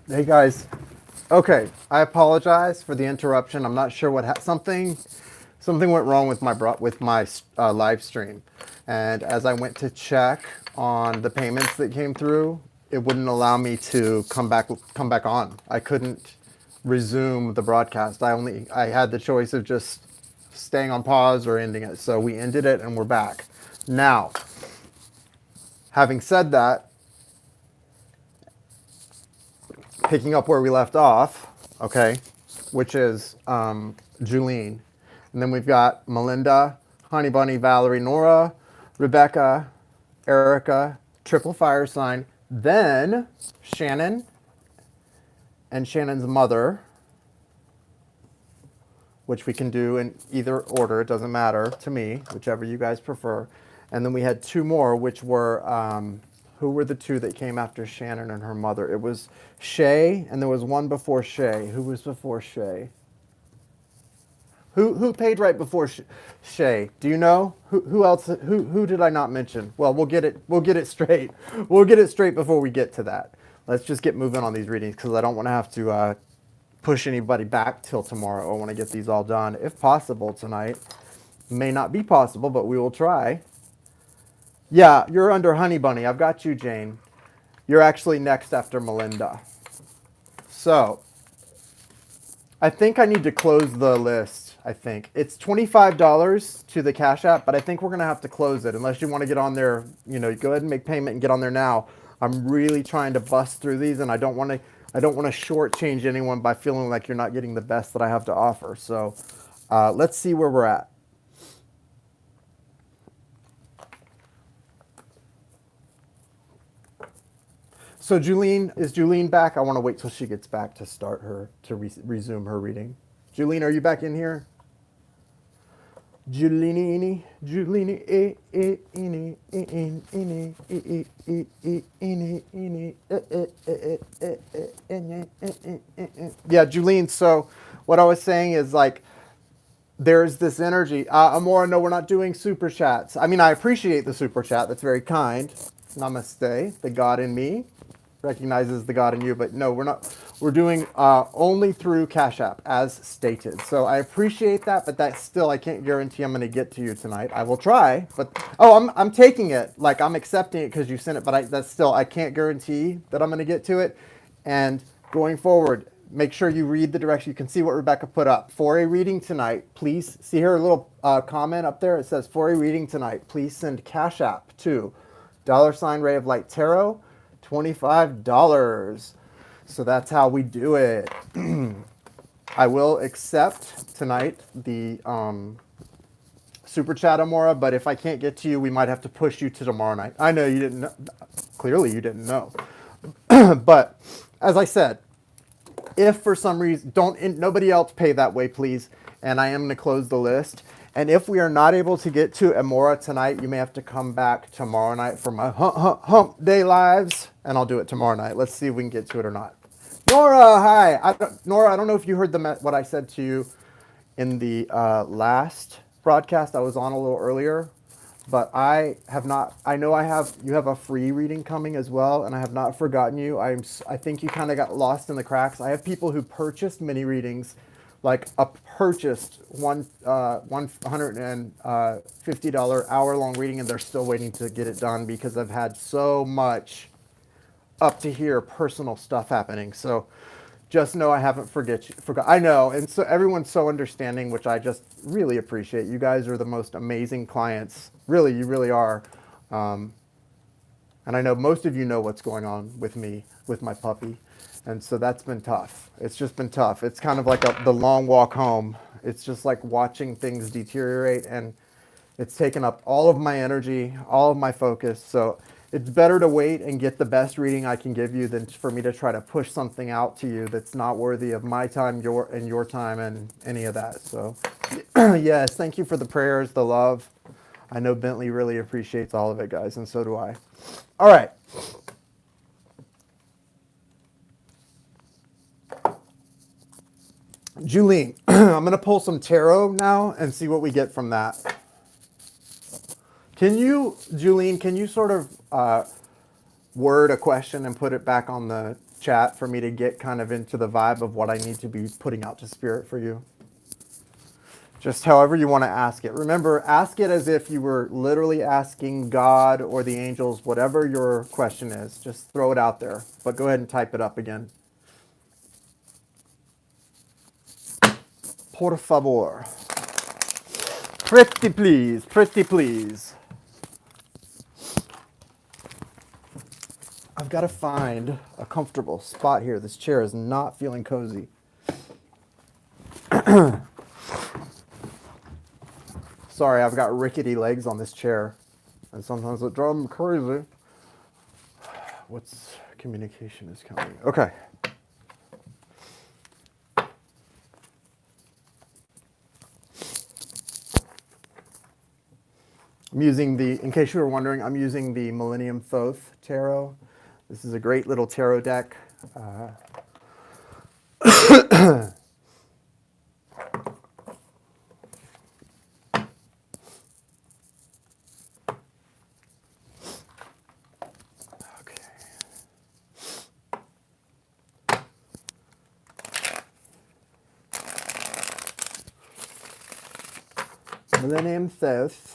Hey guys. Okay, I apologize for the interruption. I'm not sure what something went wrong with my live stream, and as I went to check on the payments that came through, it wouldn't allow me to come back on. I couldn't resume the broadcast. I had the choice of just staying on pause or ending it. So we ended it and we're back. Now, having said that, picking up where we left off, okay, which is Julene. And then we've got Melinda, Honey Bunny, Valerie, Nora, Rebecca, Erica, Triple Fire Sign, then Shannon and Shannon's mother, which we can do in either order. It doesn't matter to me, whichever you guys prefer. And then we had two more, which were, who were the two that came after Shannon and her mother? It was Shay, and there was one before Shay. Who was before Shay? Who paid right before Shay? Do you know? Who else? Who did I not mention? Well, we'll get it straight. We'll get it straight before we get to that. Let's just get moving on these readings because I don't want to have to push anybody back till tomorrow. I want to get these all done, if possible, tonight. May not be possible, but we will try. Yeah, you're under Honey Bunny. I've got you, Jane. You're actually next after Melinda. So, I think I need to close the list. I think it's $25 to the Cash App, but I think we're gonna have to close it unless you want to get on there. You know, go ahead and make payment and get on there now. I'm really trying to bust through these, and I don't want to. I don't want to shortchange anyone by feeling like you're not getting the best that I have to offer. So, let's see where we're at. So Julene, is Julene back? I want to wait till she gets back to start her, to resume her reading. Julene, are you back in here? Julene, Julene, yeah, Julene. So what I was saying is like, there's this energy. Amora, no, we're not doing super chats. I mean, I appreciate the super chat. That's very kind. Namaste. The God in me recognizes the God in you, but no, we're not. We're doing only through Cash App, as stated. So I appreciate that, but that still, I can't guarantee I'm going to get to you tonight. I will try, but I'm taking it. Like I'm accepting it because you sent it, but that's still, I can't guarantee that I'm going to get to it. And going forward, make sure you read the direction. You can see what Rebecca put up. For a reading tonight, please see her little comment up there. It says, for a reading tonight, please send Cash App to $Ray of Light Tarot, $25. So that's how we do it. I will accept tonight the super chat, Amora, but if I can't get to you, we might have to push you to tomorrow night. I know you didn't know. Clearly you didn't know. But as I said, if for some reason, nobody else pay that way, please. And I am going to close the list. And if we are not able to get to Amora tonight, you may have to come back tomorrow night for my hump day lives, and I'll do it tomorrow night. Let's see if we can get to it or not. Nora, hi. Nora, I don't know if you heard what I said to you in the last broadcast I was on a little earlier, but I have not. I know you have a free reading coming as well, and I have not forgotten you. I think you kind of got lost in the cracks. I have people who purchased mini readings, like purchased one $150 hour long reading, and they're still waiting to get it done because I've had so much up to here personal stuff happening. So just know I haven't forgot. I know, and so everyone's so understanding, which I just really appreciate. You guys are the most amazing clients. Really, you really are. And I know most of you know what's going on with me, with my puppy. And so that's been tough. It's just been tough. It's kind of like the long walk home. It's just like watching things deteriorate, and it's taken up all of my energy, all of my focus. So it's better to wait and get the best reading I can give you than for me to try to push something out to you that's not worthy of my time, your time, and any of that. So yes, thank you for the prayers, the love. I know Bentley really appreciates all of it, guys, and so do I. All right. Julene, I'm going to pull some tarot now and see what we get from that. Julene, can you sort of word a question and put it back on the chat for me to get kind of into the vibe of what I need to be putting out to spirit for you. Just however you want to ask it. Remember, ask it as if you were literally asking God or the angels, whatever your question is. Just throw it out there. But go ahead and type it up again. Por favor. Pretty please, pretty please. I've got to find a comfortable spot here. This chair is not feeling cozy. Sorry, I've got rickety legs on this chair, and sometimes it drives me crazy. What's communication is coming? Okay. I'm using the, in case you were wondering, I'm using the Millennium Thoth Tarot. This is a great little tarot deck. Millennium Thoth.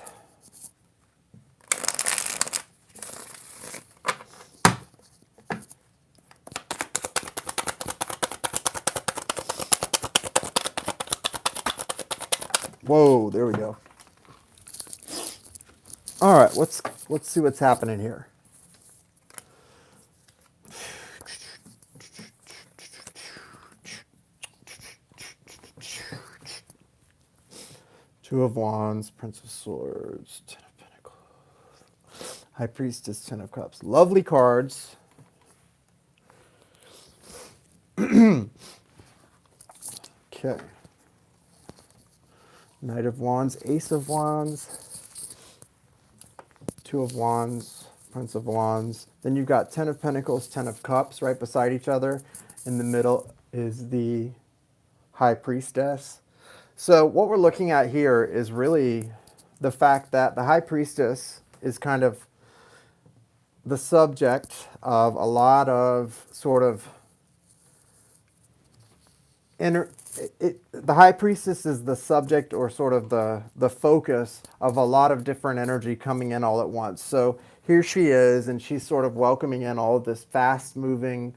Whoa, there we go. All right, let's see what's happening here. Two of Wands, Prince of Swords, Ten of Pentacles, High Priestess, Ten of Cups. Lovely cards. Okay. Knight of Wands, Ace of Wands, Two of Wands, Prince of Wands. Then you've got Ten of Pentacles, Ten of Cups right beside each other. In the middle is the High Priestess. So what we're looking at here is really the fact that the High Priestess is kind of the subject of a lot of sort of the High Priestess is the subject or sort of the focus of a lot of different energy coming in all at once. So here she is, and she's sort of welcoming in all of this fast-moving,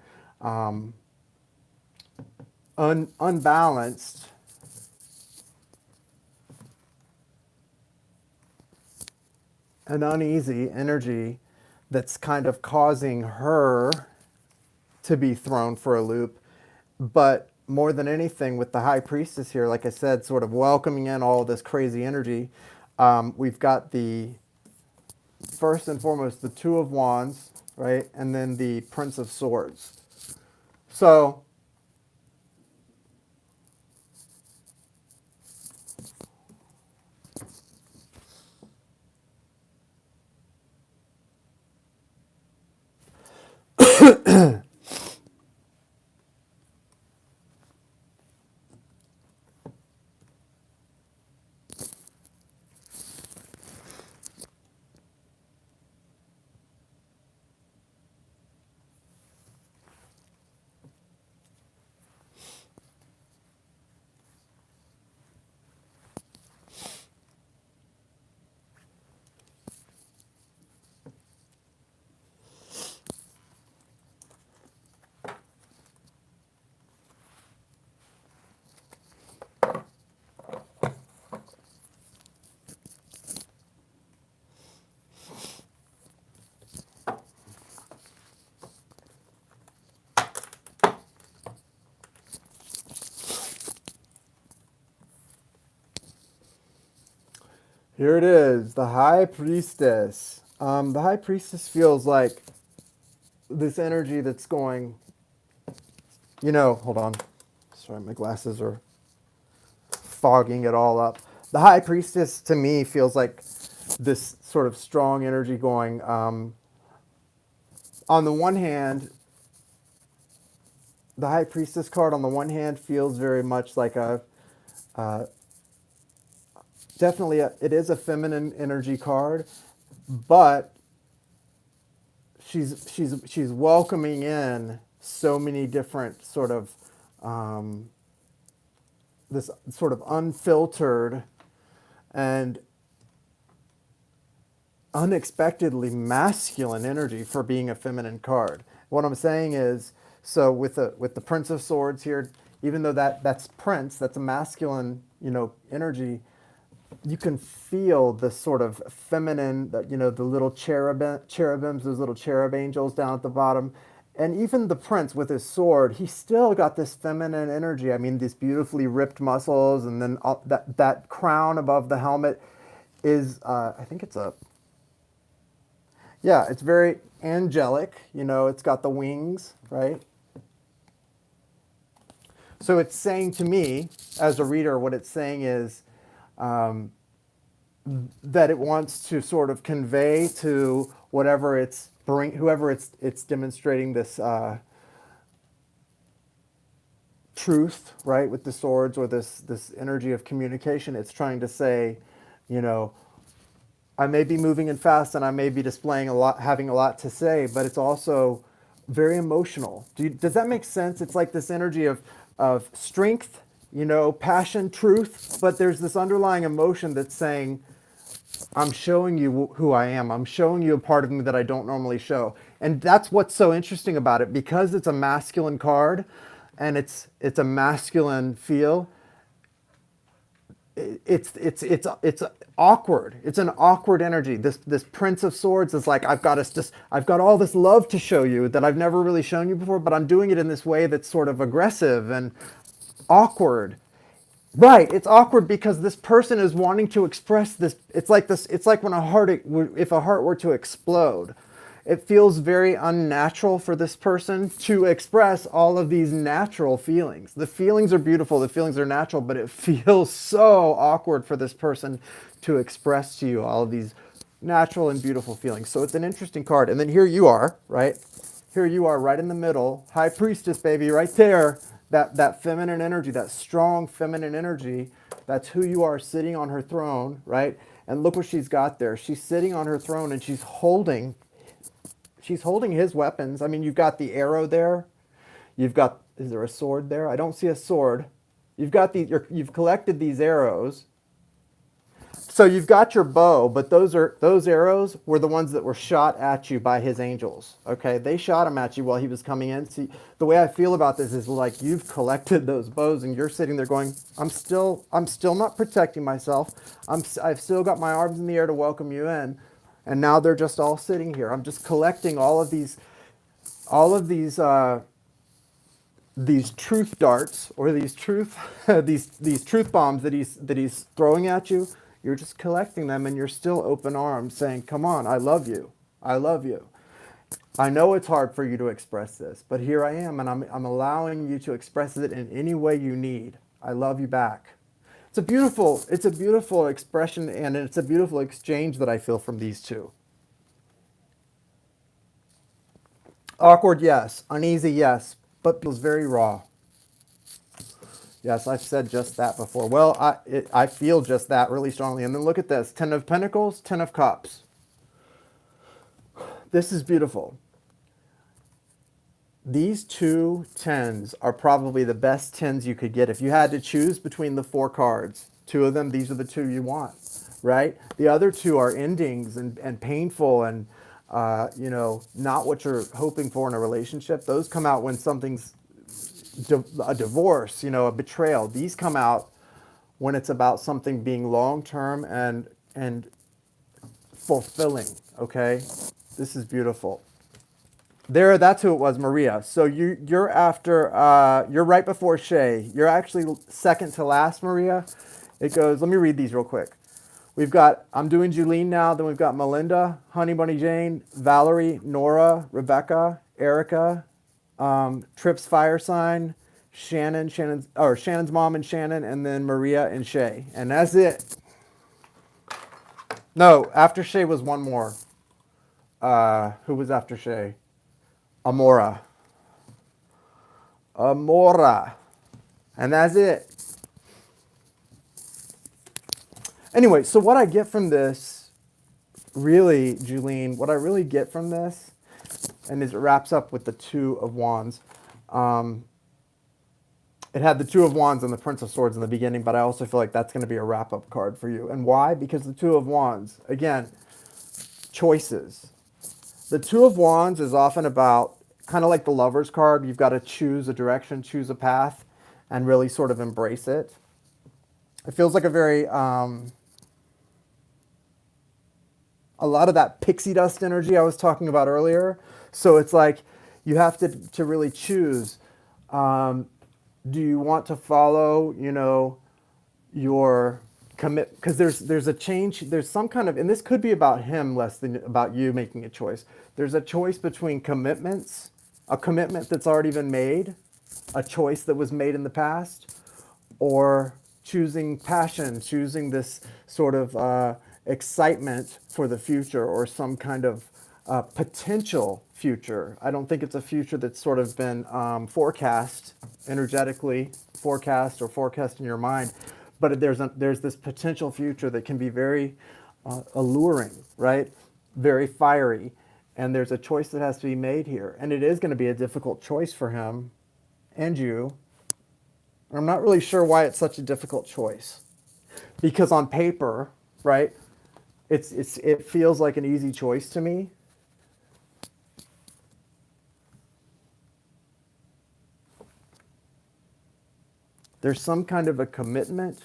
unbalanced, and uneasy energy that's kind of causing her to be thrown for a loop. But more than anything, with the High Priestess here, like I said, sort of welcoming in all this crazy energy, we've got the, first and foremost, the Two of Wands, right? And then the Prince of Swords. So here it is, the High Priestess. The High Priestess feels like this energy that's going, hold on. Sorry, my glasses are fogging it all up. The High Priestess, to me, feels like this sort of strong energy going. On the one hand, the High Priestess card, on the one hand, feels very much like it is a feminine energy card, but she's welcoming in so many different sort of this sort of unfiltered and unexpectedly masculine energy for being a feminine card. What I'm saying is, so with the Prince of Swords here, even though that's Prince, that's a masculine, energy, you can feel the sort of feminine, the little cherubims, those little cherub angels down at the bottom. And even the prince with his sword, he still got this feminine energy. I mean, these beautifully ripped muscles, and then that crown above the helmet is, I think it's it's very angelic. It's got the wings, right? So it's saying to me, as a reader, what it's saying is that it wants to sort of convey to whoever it's demonstrating this truth, right, with the swords, or this energy of communication. It's trying to say, I may be moving in fast and I may be displaying a lot, having a lot to say, but it's also very emotional. Does that make sense? It's like this energy of strength, passion, truth, but there's this underlying emotion that's saying, I'm showing you who I am. I'm showing you a part of me that I don't normally show. And that's what's so interesting about it, because it's a masculine card and it's a masculine feel. It's awkward. It's an awkward energy. This Prince of Swords is like, I've got all this love to show you that I've never really shown you before, but I'm doing it in this way that's sort of aggressive and awkward. Right, it's awkward because this person is wanting to express this. It's like when if a heart were to explode. It feels very unnatural for this person to express all of these natural feelings. The feelings are beautiful, the feelings are natural, but it feels so awkward for this person to express to you all of these natural and beautiful feelings. So it's an interesting card. And then here you are, right? Here you are right in the middle, High Priestess, baby, right there. That feminine energy, that strong feminine energy, that's who you are, sitting on her throne, right? And look what she's got there. She's sitting on her throne and she's holding his weapons. I mean, you've got the arrow there. Is there a sword there? I don't see a sword. You've collected these arrows. So you've got your bow, but those arrows were the ones that were shot at you by his angels. Okay, they shot him at you while he was coming in. See, the way I feel about this is like you've collected those bows and you're sitting there going, I'm still not protecting myself. I've still got my arms in the air to welcome you in, and now they're just all sitting here. I'm just collecting all of these truth darts, or these truth these truth bombs that he's throwing at you. You're just collecting them, and you're still open arms saying, come on, I love you. I love you. I know it's hard for you to express this, but here I am, and I'm allowing you to express it in any way you need. I love you back. It's a beautiful expression, and it's a beautiful exchange that I feel from these two. Awkward, yes. Uneasy, yes. But feels very raw. Yes, I've said just that before. Well, I feel just that really strongly. And then look at this. 10 of Pentacles, 10 of Cups. This is beautiful. These two 10s are probably the best 10s you could get. If you had to choose between the 4 cards, 2 of them, these are the 2 you want, right? The other 2 are endings and painful and, not what you're hoping for in a relationship. Those come out when something's a divorce, a betrayal. These come out when it's about something being long-term and fulfilling, okay? This is beautiful. There, that's who it was, Maria. So you're after, you're right before Shay. You're actually second to last, Maria. It goes, let me read these real quick. We've got, I'm doing Julene now, then we've got Melinda, Honey Bunny Jane, Valerie, Nora, Rebecca, Erica, Tripp's fire sign, Shannon's mom and Shannon, and then Maria and Shay. And that's it. No, after Shay was one more. Who was after Shay? Amora. And that's it. Anyway, so what I get from this, really, Julene, what I really get from this and as it wraps up with the Two of Wands. It had the Two of Wands and the Prince of Swords in the beginning, but I also feel like that's going to be a wrap-up card for you. And why? Because the Two of Wands, again, choices. The Two of Wands is often about, kind of like the Lover's card, you've got to choose a direction, choose a path, and really sort of embrace it. It feels like a very, a lot of that pixie dust energy I was talking about earlier. So it's like you have to really choose. Do you want to follow, your commit? Because there's a change, there's some kind of, and this could be about him less than about you making a choice. There's a choice between commitments, a commitment that's already been made, a choice that was made in the past, or choosing passion, choosing this sort of excitement for the future or some kind of potential future. I don't think it's a future that's sort of been forecast energetically, forecast in your mind, but there's this potential future that can be very alluring, right? Very fiery, and there's a choice that has to be made here, and it is going to be a difficult choice for him and you. I'm not really sure why it's such a difficult choice, because on paper, right, it feels like an easy choice to me. There's some kind of a commitment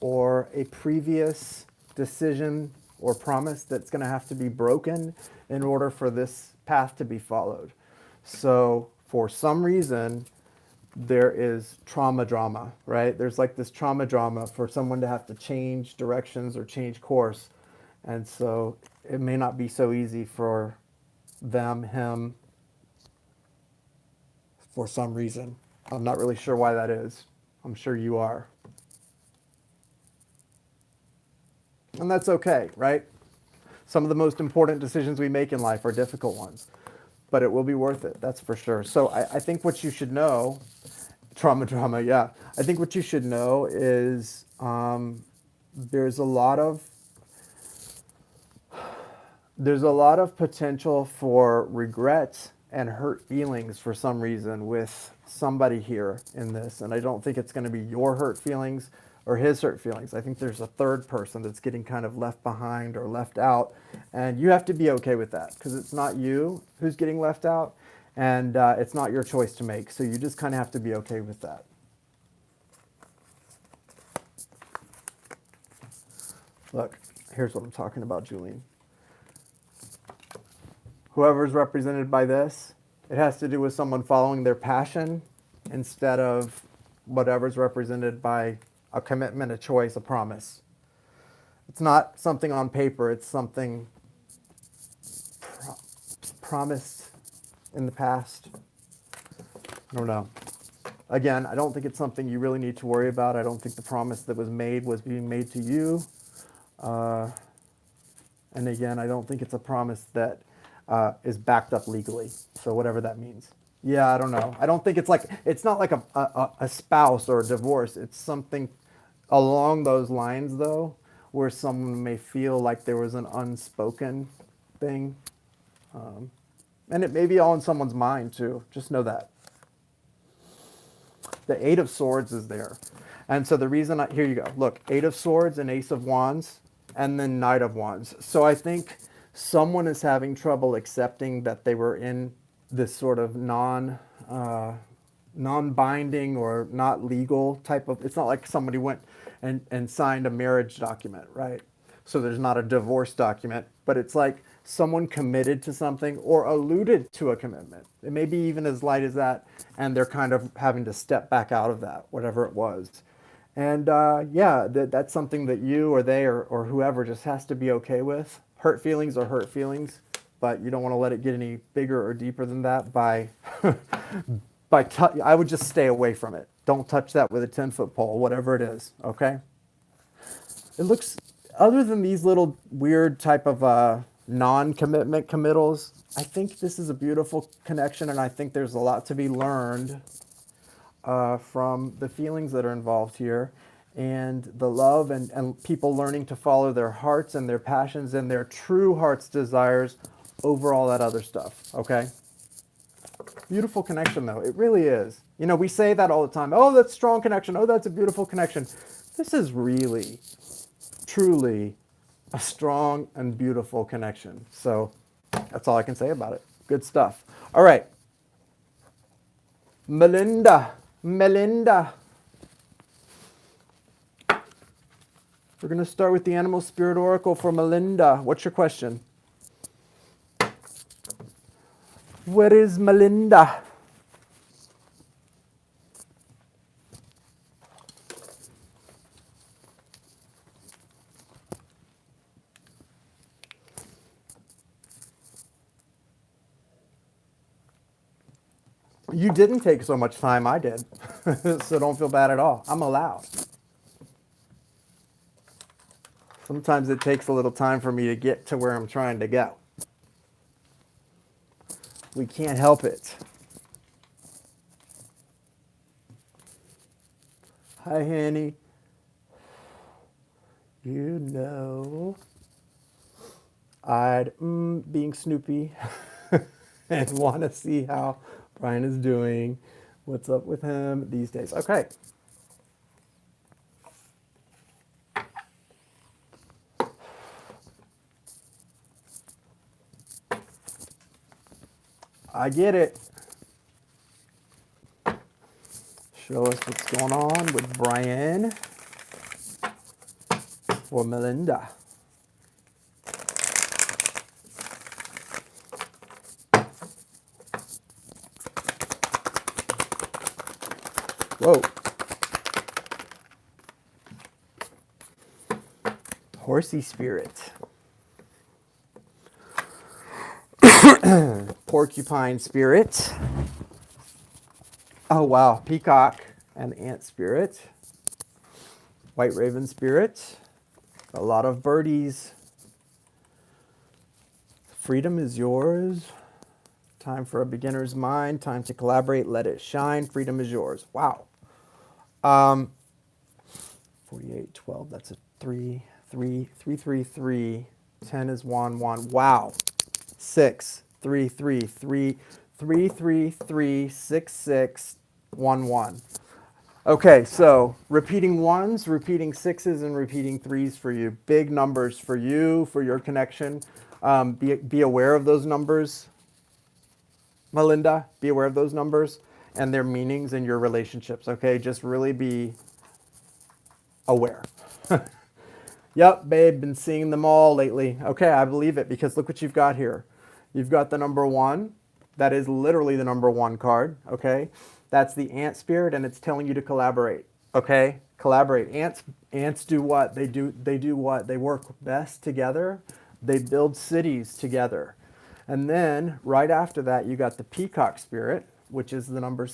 or a previous decision or promise that's going to have to be broken in order for this path to be followed. So for some reason, there is trauma drama, right? There's like this trauma drama for someone to have to change directions or change course. And so it may not be so easy for them, him, for some reason. I'm not really sure why that is. I'm sure you are. And that's okay, right? Some of the most important decisions we make in life are difficult ones, but it will be worth it, that's for sure. So I think what you should know, trauma, yeah. I think what you should know is there's a lot of potential for regret and hurt feelings for some reason with somebody here in this. And I don't think it's going to be your hurt feelings or his hurt feelings. I think there's a third person that's getting kind of left behind or left out. And you have to be okay with that, because it's not you who's getting left out, and it's not your choice to make. So you just kind of have to be okay with that. Look, here's what I'm talking about, Julene. Whoever's represented by this, it has to do with someone following their passion instead of whatever's represented by a commitment, a choice, a promise. It's not something on paper, it's something promised in the past. I don't know. Again, I don't think it's something you really need to worry about. I don't think the promise that was made was being made to you. And again, I don't think it's a promise that is backed up legally. So whatever that means. Yeah, I don't know. I don't think it's not like a spouse or a divorce. It's something along those lines, though, where someone may feel like there was an unspoken thing. And it may be all in someone's mind, too. Just know that. The Eight of Swords is there. And so the reason, here you go. Look, Eight of Swords and Ace of Wands, and then Knight of Wands. So I think someone is having trouble accepting that they were in this sort of non-binding or not legal type of, it's not like somebody went and signed a marriage document, right? So there's not a divorce document, but it's like someone committed to something or alluded to a commitment. It may be even as light as that, and they're kind of having to step back out of that, whatever it was. And yeah, that's something that you or they or whoever just has to be okay with. Hurt feelings are hurt feelings, but you don't want to let it get any bigger or deeper than that by I would just stay away from it. Don't touch that with a 10-foot pole, whatever it is, okay? It looks, other than these little weird type of non-commitment committals, I think this is a beautiful connection, and I think there's a lot to be learned from the feelings that are involved here, and the love and people learning to follow their hearts and their passions and their true heart's desires over all that other stuff, okay? Beautiful connection, though. It really is. You know, we say that all the time. Oh, that's strong connection. Oh, that's a beautiful connection. This is really, truly a strong and beautiful connection. So that's all I can say about it. Good stuff. All right. Melinda. Melinda. We're going to start with the Animal Spirit Oracle for Melinda. What's your question? Where is Melinda? You didn't take so much time, I did. So don't feel bad at all. I'm allowed. Sometimes it takes a little time for me to get to where I'm trying to go. We can't help it. Hi, Hanny. You know, I'd being Snoopy and want to see how Brian is doing. What's up with him these days? Okay. I get it. Show us what's going on with Brian or Melinda. Whoa. Horsey spirit. Porcupine spirit. Oh, wow. Peacock and ant spirit. White raven spirit. A lot of birdies. Freedom is yours. Time for a beginner's mind. Time to collaborate. Let it shine. Freedom is yours. Wow. 48, 12. That's a 3, 3, 3, 3, 3. 10 is 1, 1. Wow. 6, 3, 3, 3, 3, 3, 3, 6, 6, 1, 1. Okay, so repeating ones, repeating sixes, and repeating threes for you. Big numbers for you, for your connection. Be aware of those numbers, Melinda. Be aware of those numbers and their meanings in your relationships, okay? Just really be aware. Yep, babe, been seeing them all lately. Okay, I believe it because look what you've got here. You've got the number 1. That is literally the number 1 card, okay? That's the ant spirit and it's telling you to collaborate, okay? Collaborate. Ants do what? They do what? They work best together. They build cities together. And then right after that, you got the peacock spirit, which is the number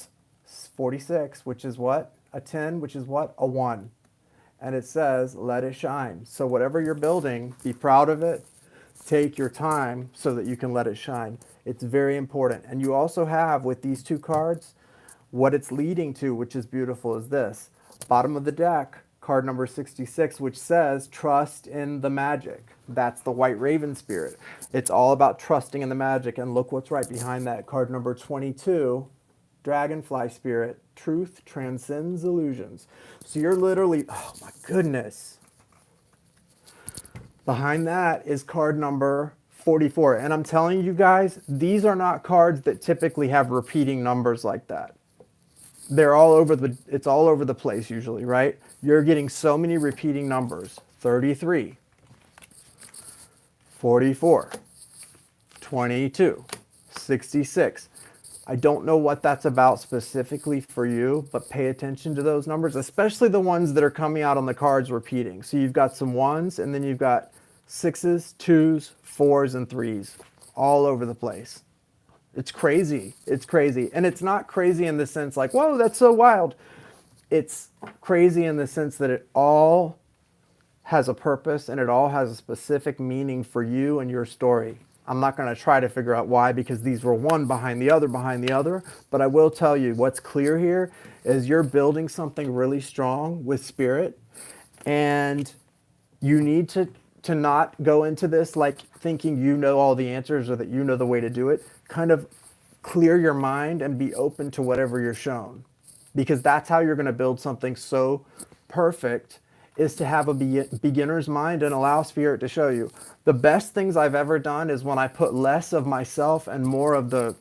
46, which is what? A 10, which is what? A 1. And it says, let it shine. So whatever you're building, be proud of it. Take your time so that you can let it shine. It's very important. And you also have, with these 2 cards, what it's leading to, which is beautiful, is this. Bottom of the deck, card number 66, which says, trust in the magic. That's the white raven spirit. It's all about trusting in the magic. And look what's right behind that, card number 22, dragonfly spirit. Truth transcends illusions. So you're literally, oh my goodness. Behind that is card number 44. And I'm telling you guys, these are not cards that typically have repeating numbers like that. They're all over it's all over the place usually, right? You're getting so many repeating numbers. 33, 44, 22, 66. I don't know what that's about specifically for you, but pay attention to those numbers, especially the ones that are coming out on the cards repeating. So you've got some 1s and then you've got 6s, 2s, 4s, and 3s all over the place. It's crazy. It's crazy. And it's not crazy in the sense like, whoa, that's so wild. It's crazy in the sense that it all has a purpose and it all has a specific meaning for you and your story. I'm not going to try to figure out why because these were one behind the other, but I will tell you what's clear here is you're building something really strong with spirit, and you need to not go into this like thinking you know all the answers or that you know the way to do it. Kind of clear your mind and be open to whatever you're shown, because that's how you're going to build something so perfect, is to have a beginner's mind and allow spirit to show you. The best things I've ever done is when I put less of myself and more of the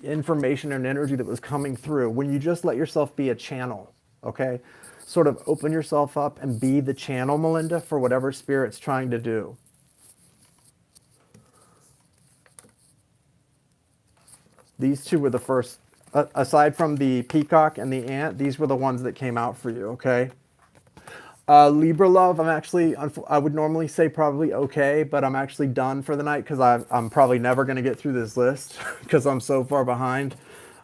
information and energy that was coming through. When you just let yourself be a channel, okay? Sort of open yourself up and be the channel, Melinda, for whatever spirit's trying to do. These two were the first, aside from the peacock and the ant, these were the ones that came out for you, okay? Libra love, I would normally say probably okay, but I'm actually done for the night because I'm probably never going to get through this list because I'm so far behind.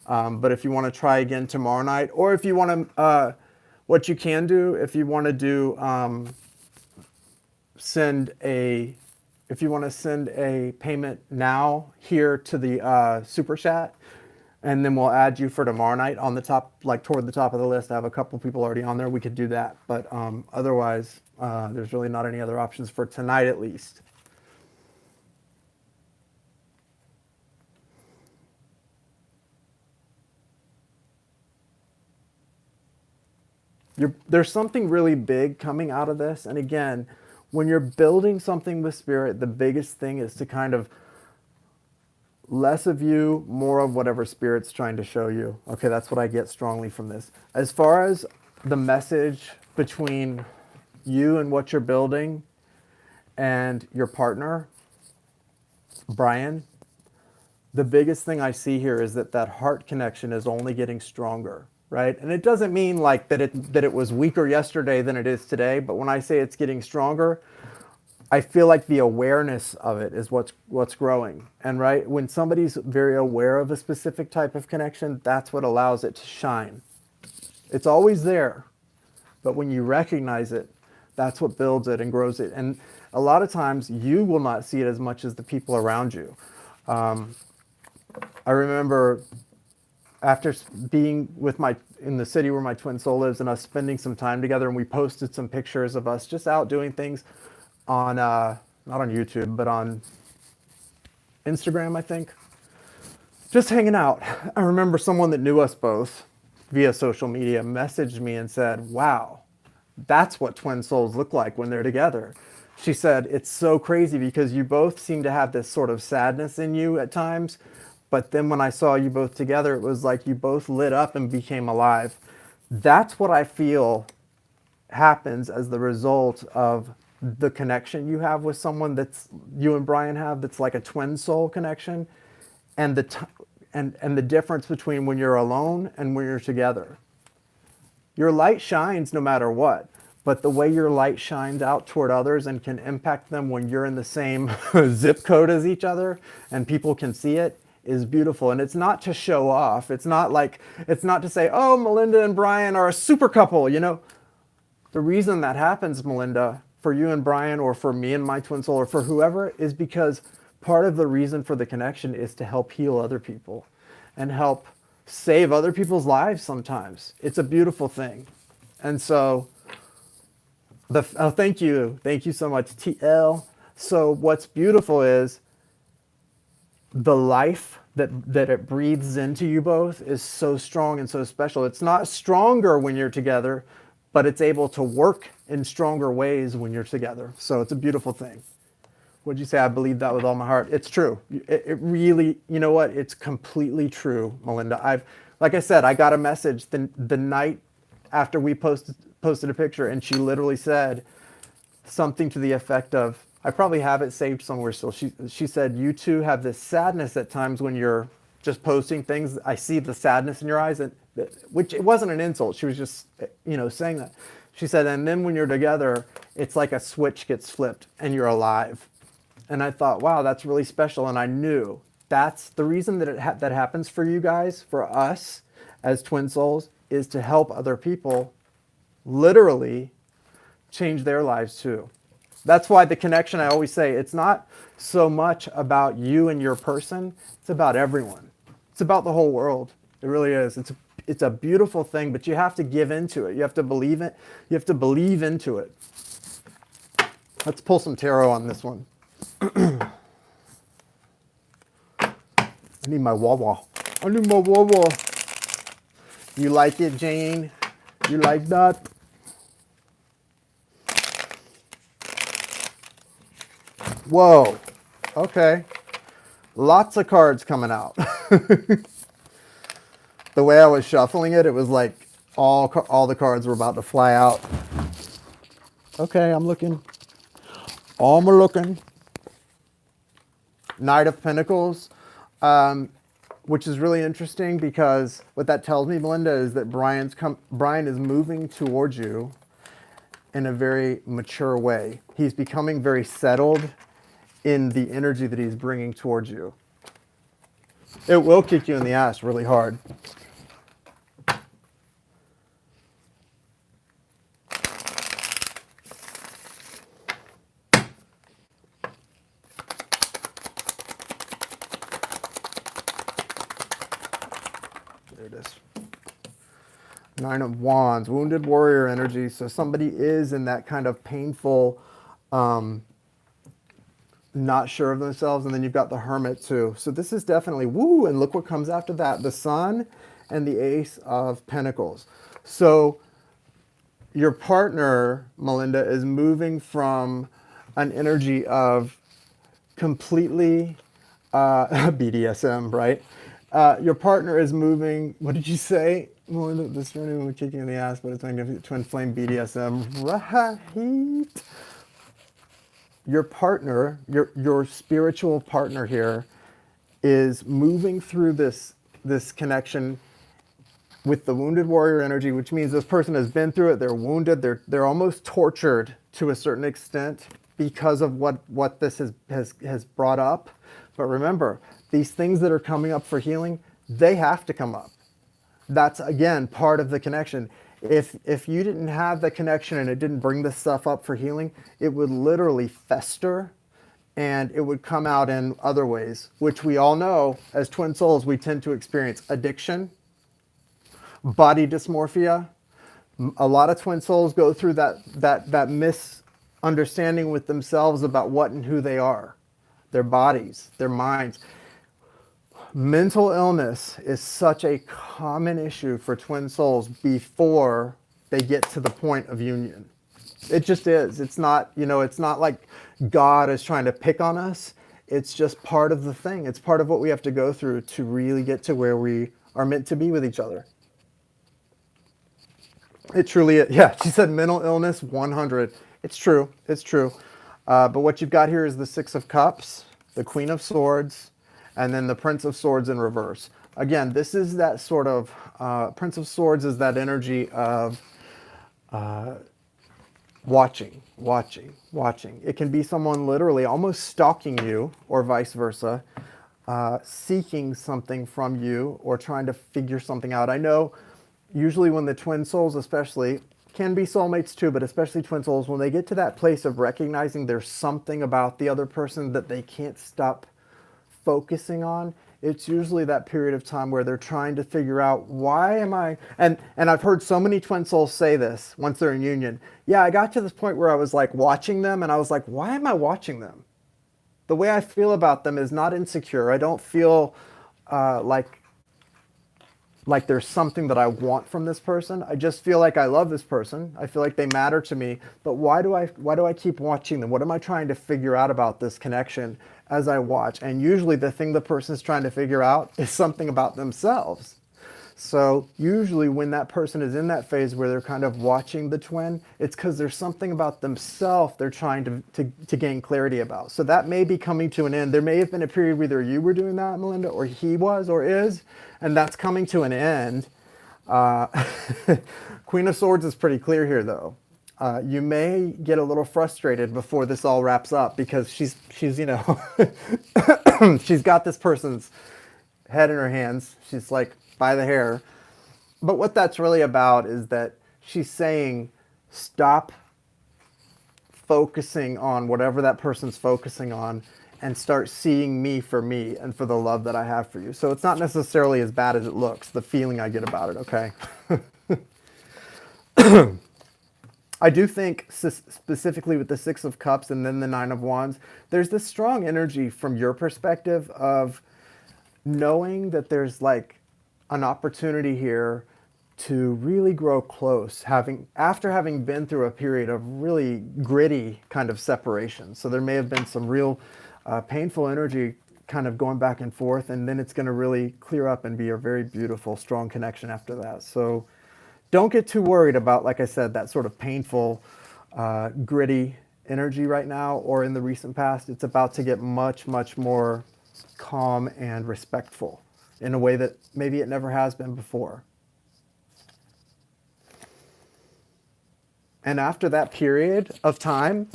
But if you want to try again tomorrow night, or if you want to, what you can do, if you want to do, if you want to send a payment now here to the super chat, and then we'll add you for tomorrow night on the top, like toward the top of the list. I have a couple people already on there. We could do that. But otherwise, there's really not any other options for tonight, at least. There's something really big coming out of this. And again, when you're building something with spirit, the biggest thing is to kind of less of you, more of whatever spirit's trying to show you. Okay, that's what I get strongly from this. As far as the message between you and what you're building and your partner, Brian, the biggest thing I see here is that heart connection is only getting stronger, right? And it doesn't mean like that it was weaker yesterday than it is today, but when I say it's getting stronger, I feel like the awareness of it is what's growing. And right, when somebody's very aware of a specific type of connection, that's what allows it to shine. It's always there, but when you recognize it, that's what builds it and grows it. And a lot of times you will not see it as much as the people around you. I remember after being in the city where my twin soul lives and us spending some time together, and we posted some pictures of us just out doing things on, not on YouTube, but on Instagram, I think. Just hanging out. I remember someone that knew us both via social media messaged me and said, wow, that's what twin souls look like when they're together. She said, it's so crazy because you both seem to have this sort of sadness in you at times, but then when I saw you both together, it was like you both lit up and became alive. That's what I feel happens as the result of the connection you have with someone that's you and Brian have, that's like a twin soul connection, and the difference between when you're alone and when you're together. Your light shines no matter what, but the way your light shines out toward others and can impact them when you're in the same zip code as each other and people can see it is beautiful. And it's not to show off. It's not to say, oh, Melinda and Brian are a super couple, you know. The reason that happens, Melinda, for you and Brian, or for me and my twin soul, or for whoever, is because part of the reason for the connection is to help heal other people and help save other people's lives sometimes. It's a beautiful thing. And so, thank you so much, TL. So what's beautiful is the life that it breathes into you both is so strong and so special. It's not stronger when you're together, but it's able to work in stronger ways when you're together. So it's a beautiful thing. What'd you say? I believe that with all my heart. It's true. It really, you know what? It's completely true, Melinda. Like I said, I got a message the night after we posted a picture, and she literally said something to the effect of, I probably have it saved somewhere still. She said, you two have this sadness at times when you're just posting things. I see the sadness in your eyes, which it wasn't an insult. She was just, saying that. She said, and then when you're together, it's like a switch gets flipped and you're alive. And I thought, wow, that's really special. And I knew that's the reason that that happens for you guys, for us as twin souls, is to help other people literally change their lives too. That's why the connection, I always say, it's not so much about you and your person. It's about everyone. It's about the whole world. It really is. It's a beautiful thing, but you have to give into it. You have to believe it. You have to believe into it. Let's pull some tarot on this one. I need my wah-wah. I need more water. You like it, Jane? You like that? Whoa. Okay. Lots of cards coming out. The way I was shuffling it, it was like all the cards were about to fly out. Okay, I'm looking. I'm looking. Knight of Pentacles, which is really interesting because what that tells me, Melinda, is that Brian is moving towards you in a very mature way. He's becoming very settled in the energy that he's bringing towards you. It will kick you in the ass really hard. There it is. Nine of Wands, wounded warrior energy. So somebody is in that kind of painful, not sure of themselves. And then you've got the Hermit too. So this is definitely woo. And look what comes after that. The Sun and the Ace of Pentacles. So your partner, Melinda, is moving from an energy of completely BDSM, right? Your partner is moving, what did you say? Melinda, this journey will kick you in the ass, but it's going to twin flame BDSM. Right? Your partner, your spiritual partner here is moving through this connection with the wounded warrior energy, which means this person has been through it. They're wounded. They're almost tortured to a certain extent because of what this has brought up. But remember, these things that are coming up for healing, they have to come up. That's, again, part of the connection. If you didn't have the connection and it didn't bring this stuff up for healing, it would literally fester and it would come out in other ways, which we all know as twin souls, we tend to experience addiction, body dysmorphia. A lot of twin souls go through that misunderstanding with themselves about what and who they are, their bodies, their minds. Mental illness is such a common issue for twin souls before they get to the point of union. It just is. It's not, it's not like God is trying to pick on us. It's just part of the thing. It's part of what we have to go through to really get to where we are meant to be with each other. It truly is. Yeah, she said mental illness, 100. It's true. It's true. But what you've got here is the Six of Cups, the Queen of Swords, and then the Prince of Swords in reverse. Again, this is that sort of, Prince of Swords is that energy of watching. It can be someone literally almost stalking you or vice versa, seeking something from you or trying to figure something out. I know usually when the twin souls especially, can be soulmates too, but especially twin souls, when they get to that place of recognizing there's something about the other person that they can't stop focusing on, it's usually that period of time where they're trying to figure out, why am I, and I've heard so many twin souls say this once they're in union. Yeah, I got to this point where I was like watching them and I was like, why am I watching them? The way I feel about them is not insecure. I don't feel like there's something that I want from this person. I just feel like I love this person. I feel like they matter to me. But why do I keep watching them? What am I trying to figure out about this connection as I watch? And usually the thing the person's trying to figure out is something about themselves. So usually when that person is in that phase where they're kind of watching the twin, it's because there's something about themselves they're trying to gain clarity about. So that may be coming to an end. There may have been a period where either you were doing that, Melinda, or he was or is, and that's coming to an end. Queen of Swords is pretty clear here, though. You may get a little frustrated before this all wraps up because she's she's got this person's head in her hands. She's like by the hair. But what that's really about is that she's saying, stop focusing on whatever that person's focusing on and start seeing me for me and for the love that I have for you. So it's not necessarily as bad as it looks, the feeling I get about it, okay? I do think specifically with the Six of Cups and then the Nine of Wands, there's this strong energy from your perspective of knowing that there's like an opportunity here to really grow close, after having been through a period of really gritty kind of separation. So there may have been some real painful energy kind of going back and forth, and then it's going to really clear up and be a very beautiful, strong connection after that. So don't get too worried about, like I said, that sort of painful, gritty energy right now or in the recent past. It's about to get much, much more calm and respectful in a way that maybe it never has been before. And after that period of time,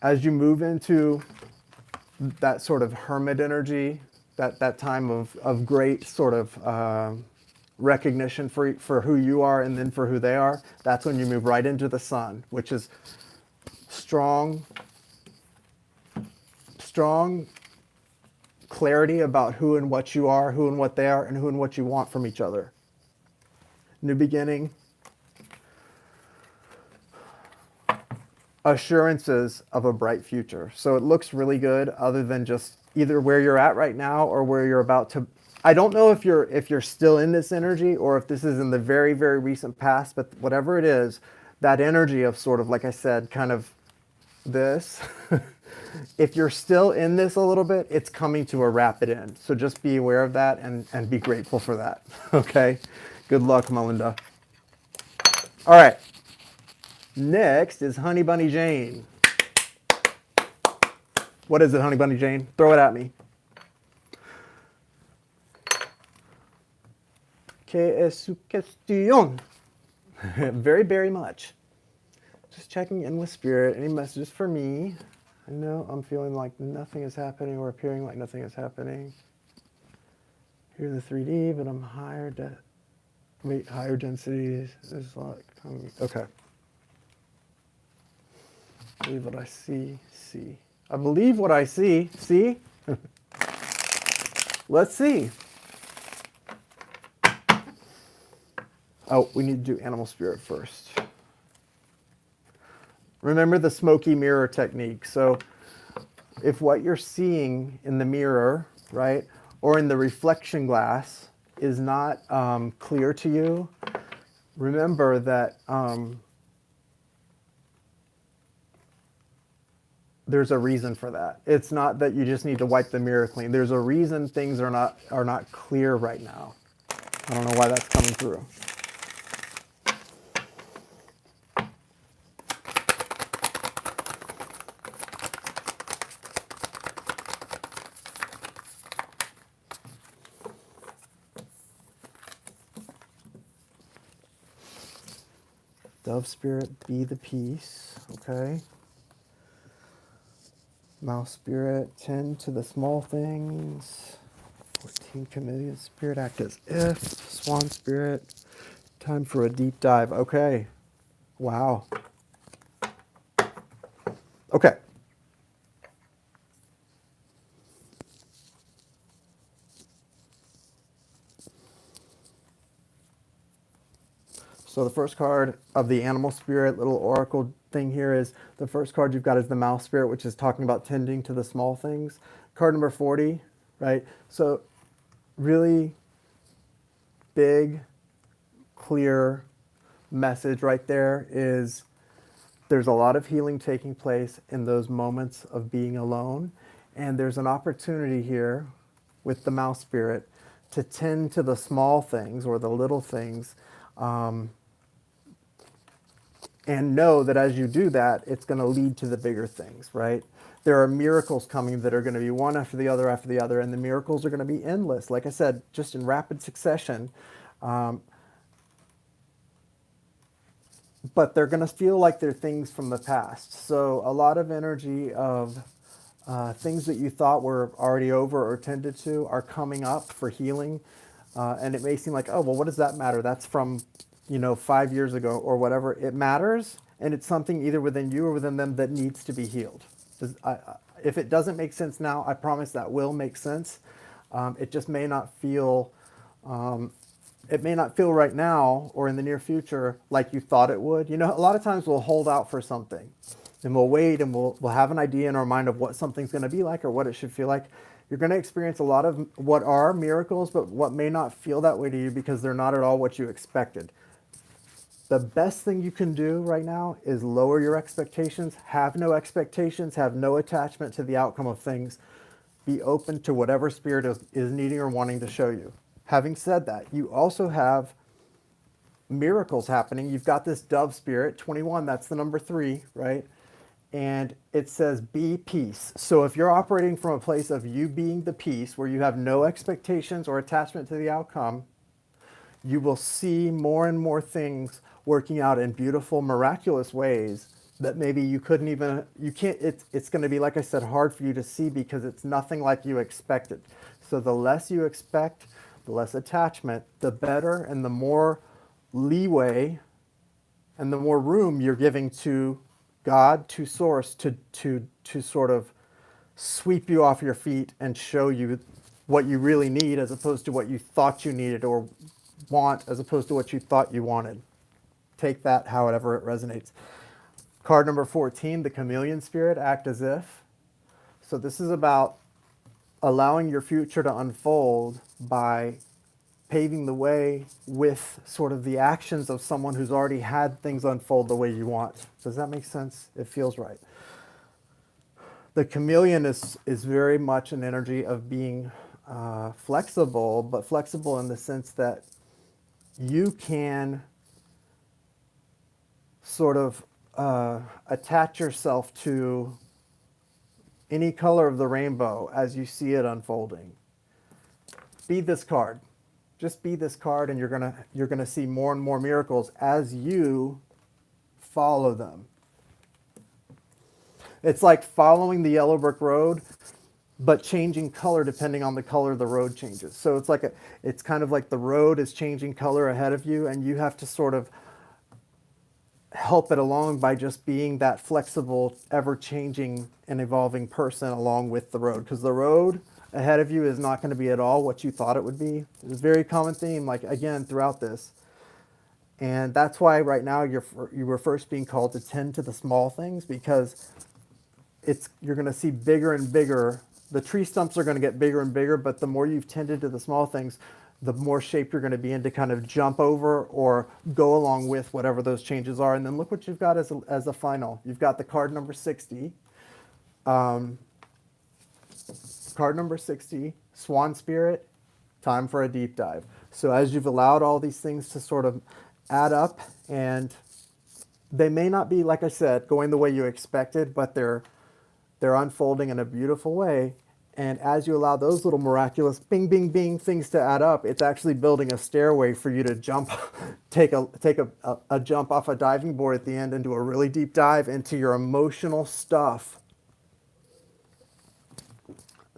as you move into that sort of hermit energy, that time of great sort of recognition for who you are and then for who they are, that's when you move right into the sun, which is strong clarity about who and what you are, who and what they are, and who and what you want from each other. New beginning. Assurances of a bright future. So it looks really good, other than just either where you're at right now or where you're about to. I don't know if you're still in this energy or if this is in the very, very recent past, but whatever it is, that energy of sort of, like I said, kind of this, if you're still in this a little bit, it's coming to a rapid end. So just be aware of that and be grateful for that. Okay? Good luck, Melinda. All right. Next is Honey Bunny Jane. What is it, Honey Bunny Jane? Throw it at me. ¿Qué es su cuestión? Very, very much. Just checking in with Spirit. Any messages for me? I know I'm feeling like nothing is happening or appearing like nothing is happening. Here's the 3D, but I'm higher densities. Is like okay. Believe what I see. I believe what I see. See? Let's see. Oh, we need to do animal spirit first. Remember the smoky mirror technique. So if what you're seeing in the mirror, right, or in the reflection glass is not clear to you, remember that there's a reason for that. It's not that you just need to wipe the mirror clean. There's a reason things are not clear right now. I don't know why that's coming through. Dove spirit, be the peace, okay? Mouse spirit, tend to the small things. 14 chameleon spirit, act as if. Swan spirit, time for a deep dive. Okay. Wow. Okay. So the first card of the animal spirit little oracle thing here is the first card you've got is the mouse spirit, which is talking about tending to the small things. Card number 40, right? So really big, clear message right there is there's a lot of healing taking place in those moments of being alone. And there's an opportunity here with the mouse spirit to tend to the small things or the little things. And know that as you do that, it's going to lead to the bigger things, right? There are miracles coming that are going to be one after the other, and the miracles are going to be endless. Like I said, just in rapid succession. But they're going to feel like they're things from the past. So a lot of energy of things that you thought were already over or tended to are coming up for healing. And it may seem like, oh, well, what does that matter? That's from 5 years ago or whatever. It matters, and it's something either within you or within them that needs to be healed. If it doesn't make sense now, I promise that will make sense. It just may not feel, right now or in the near future like you thought it would. A lot of times we'll hold out for something, and we'll wait, and we'll have an idea in our mind of what something's going to be like or what it should feel like. You're going to experience a lot of what are miracles, but what may not feel that way to you because they're not at all what you expected. The best thing you can do right now is lower your expectations, have no expectations, have no attachment to the outcome of things. Be open to whatever spirit is needing or wanting to show you. Having said that, you also have miracles happening. You've got this dove spirit, 21, that's the number 3, right? And it says be peace. So if you're operating from a place of you being the peace, where you have no expectations or attachment to the outcome, you will see more and more things working out in beautiful, miraculous ways that maybe you couldn't even, you can't, it's going to be, like I said, hard for you to see because it's nothing like you expected. So the less you expect, the less attachment, the better, and the more leeway and the more room you're giving to God, to Source, to sort of sweep you off your feet and show you what you really need as opposed to what you thought you needed, or want as opposed to what you thought you wanted. Take that however it resonates. Card number 14, the chameleon spirit, act as if. So this is about allowing your future to unfold by paving the way with sort of the actions of someone who's already had things unfold the way you want. Does that make sense? It feels right. The chameleon is very much an energy of being flexible, but flexible in the sense that you can sort of attach yourself to any color of the rainbow as you see it unfolding. Be this card. Just be this card, and you're gonna see more and more miracles as you follow them. It's like following the yellow brick road, but changing color depending on the color the road changes. So it's kind of like the road is changing color ahead of you, and you have to sort of help it along by just being that flexible, ever-changing and evolving person along with the road. Because the road ahead of you is not going to be at all what you thought it would be. It's a very common theme, like, again, throughout this. And that's why right now you were first being called to tend to the small things, because you're going to see bigger and bigger. The tree stumps are going to get bigger and bigger, but the more you've tended to the small things, the more shape you're going to be in to kind of jump over or go along with whatever those changes are. And then look what you've got as a final. You've got the card number 60. Card number 60, Swan Spirit, time for a deep dive. So as you've allowed all these things to sort of add up, and they may not be, like I said, going the way you expected, but they're unfolding in a beautiful way. And as you allow those little miraculous bing, bing, bing things to add up, it's actually building a stairway for you to jump, take a jump off a diving board at the end and do a really deep dive into your emotional stuff.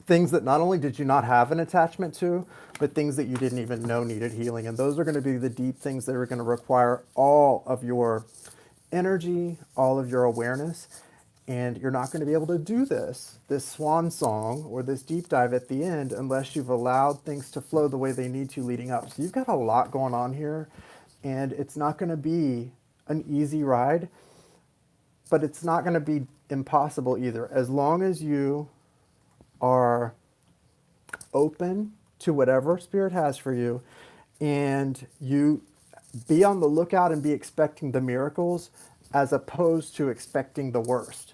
Things that not only did you not have an attachment to, but things that you didn't even know needed healing. And those are going to be the deep things that are going to require all of your energy, all of your awareness. And you're not going to be able to do this swan song or this deep dive at the end unless you've allowed things to flow the way they need to leading up. So you've got a lot going on here, and it's not going to be an easy ride, but it's not going to be impossible either. As long as you are open to whatever Spirit has for you, and you be on the lookout and be expecting the miracles as opposed to expecting the worst,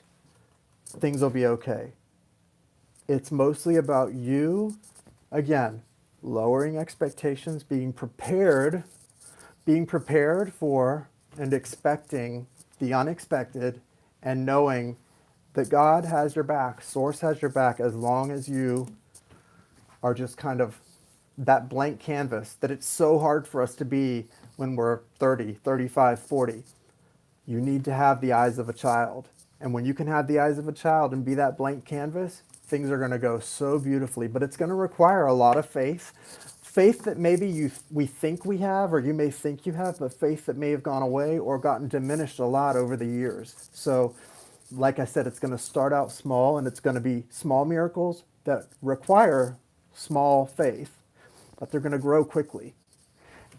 things will be okay. It's mostly about you, again, lowering expectations, being prepared for and expecting the unexpected, and knowing that God has your back, Source has your back, as long as you are just kind of that blank canvas that it's so hard for us to be when we're 30, 35, 40. You need to have the eyes of a child. And when you can have the eyes of a child and be that blank canvas, things are going to go so beautifully. But it's going to require a lot of faith. Faith that maybe we think we have, or you may think you have, but faith that may have gone away or gotten diminished a lot over the years. So, like I said, it's going to start out small, and it's going to be small miracles that require small faith, but they're going to grow quickly.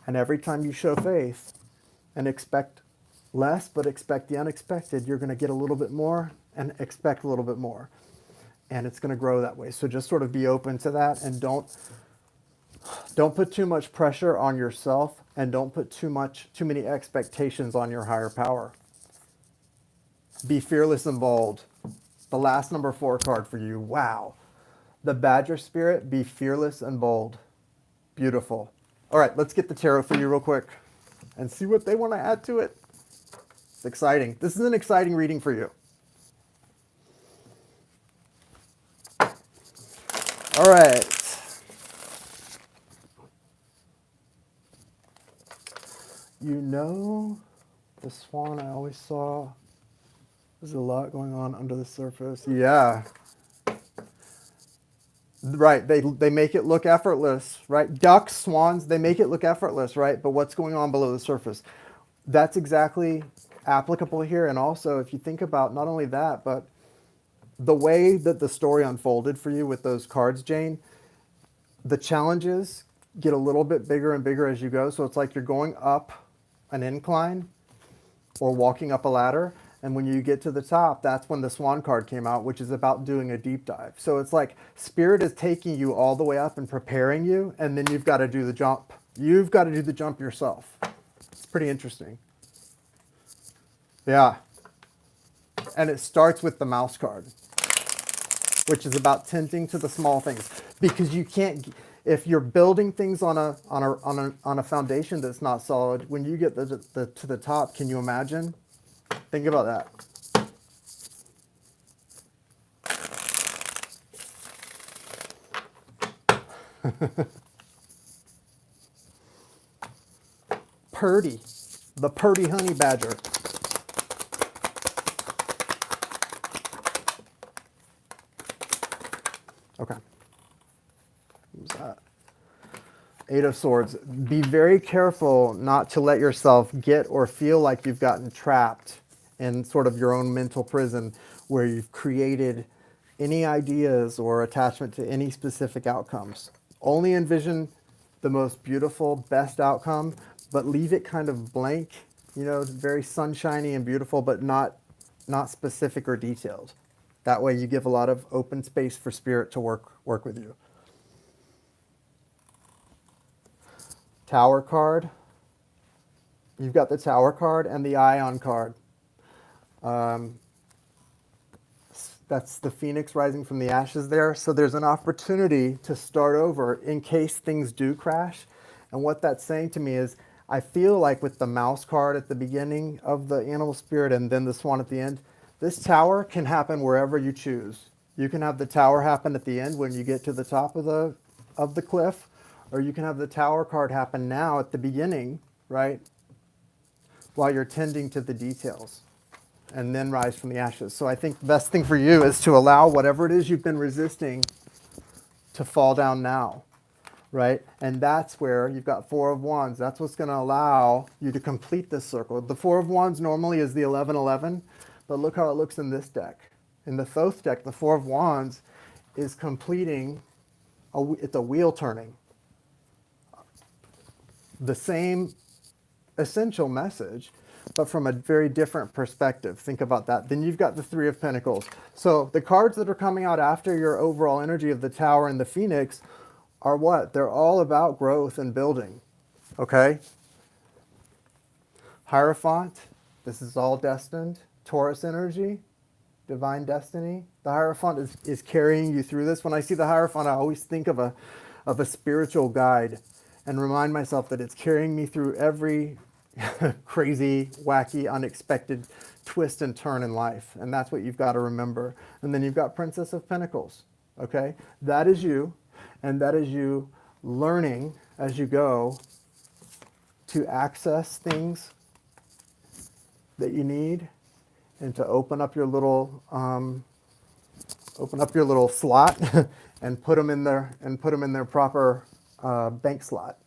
And every time you show faith and expect less, but expect the unexpected, you're going to get a little bit more and expect a little bit more. and it's going to grow that way. So just sort of be open to that, and don't put too much pressure on yourself, and don't put too many expectations on your higher power. Be fearless and bold. The last number 4 card for you. Wow. The Badger Spirit, be fearless and bold. Beautiful. All right, let's get the tarot for you real quick and see what they want to add to it. It's exciting. This is an exciting reading for you. All right. You know, the swan I always saw, there's a lot going on under the surface. Yeah. Right, they make it look effortless, right? Ducks, swans, they make it look effortless, right? But what's going on below the surface? That's exactly applicable here. And also, if you think about not only that, but the way that the story unfolded for you with those cards, Jane, the challenges get a little bit bigger and bigger as you go. So it's like you're going up an incline or walking up a ladder. And when you get to the top, that's when the swan card came out, which is about doing a deep dive. So it's like Spirit is taking you all the way up and preparing you, and then you've got to do the jump. You've got to do the jump yourself. It's pretty interesting. Yeah. And it starts with the mouse card, which is about tending to the small things. Because you can't, if you're building things on a foundation that's not solid, when you get to the top, can you imagine? Think about that. Purdy, the Purdy honey badger. Okay. Who's that? 8 of Swords. Be very careful not to let yourself get or feel like you've gotten trapped in sort of your own mental prison where you've created any ideas or attachment to any specific outcomes. Only envision the most beautiful, best outcome, but leave it kind of blank, you know, very sunshiny and beautiful, but not specific or detailed. That way you give a lot of open space for Spirit to work with you. Tower card. You've got the Tower card and the Ion card. That's the phoenix rising from the ashes there. So there's an opportunity to start over in case things do crash. And what that's saying to me is, I feel like with the mouse card at the beginning of the animal spirit and then the swan at the end, this tower can happen wherever you choose. You can have the tower happen at the end when you get to the top of the cliff, or you can have the Tower card happen now at the beginning, right? While you're tending to the details, and then rise from the ashes. So I think the best thing for you is to allow whatever it is you've been resisting to fall down now, right? And that's where you've got 4 of Wands. That's what's going to allow you to complete this circle. The 4 of Wands normally is the 11-11, but look how it looks in this deck. In the Thoth deck, the 4 of Wands is completing, it's a wheel turning. The same essential message, but from a very different perspective. Think about that. Then you've got the 3 of Pentacles. So the cards that are coming out after your overall energy of the Tower and the Phoenix are what? They're all about growth and building. Okay? Hierophant, this is all destined. Taurus energy, divine destiny. The Hierophant is carrying you through this. When I see the Hierophant, I always think of a spiritual guide and remind myself that it's carrying me through every crazy, wacky, unexpected twist and turn in life. And that's what you've got to remember. And then you've got Princess of Pentacles. Okay? That is you. And that is you learning as you go to access things that you need and to open up your little slot and put them in their proper bank slot.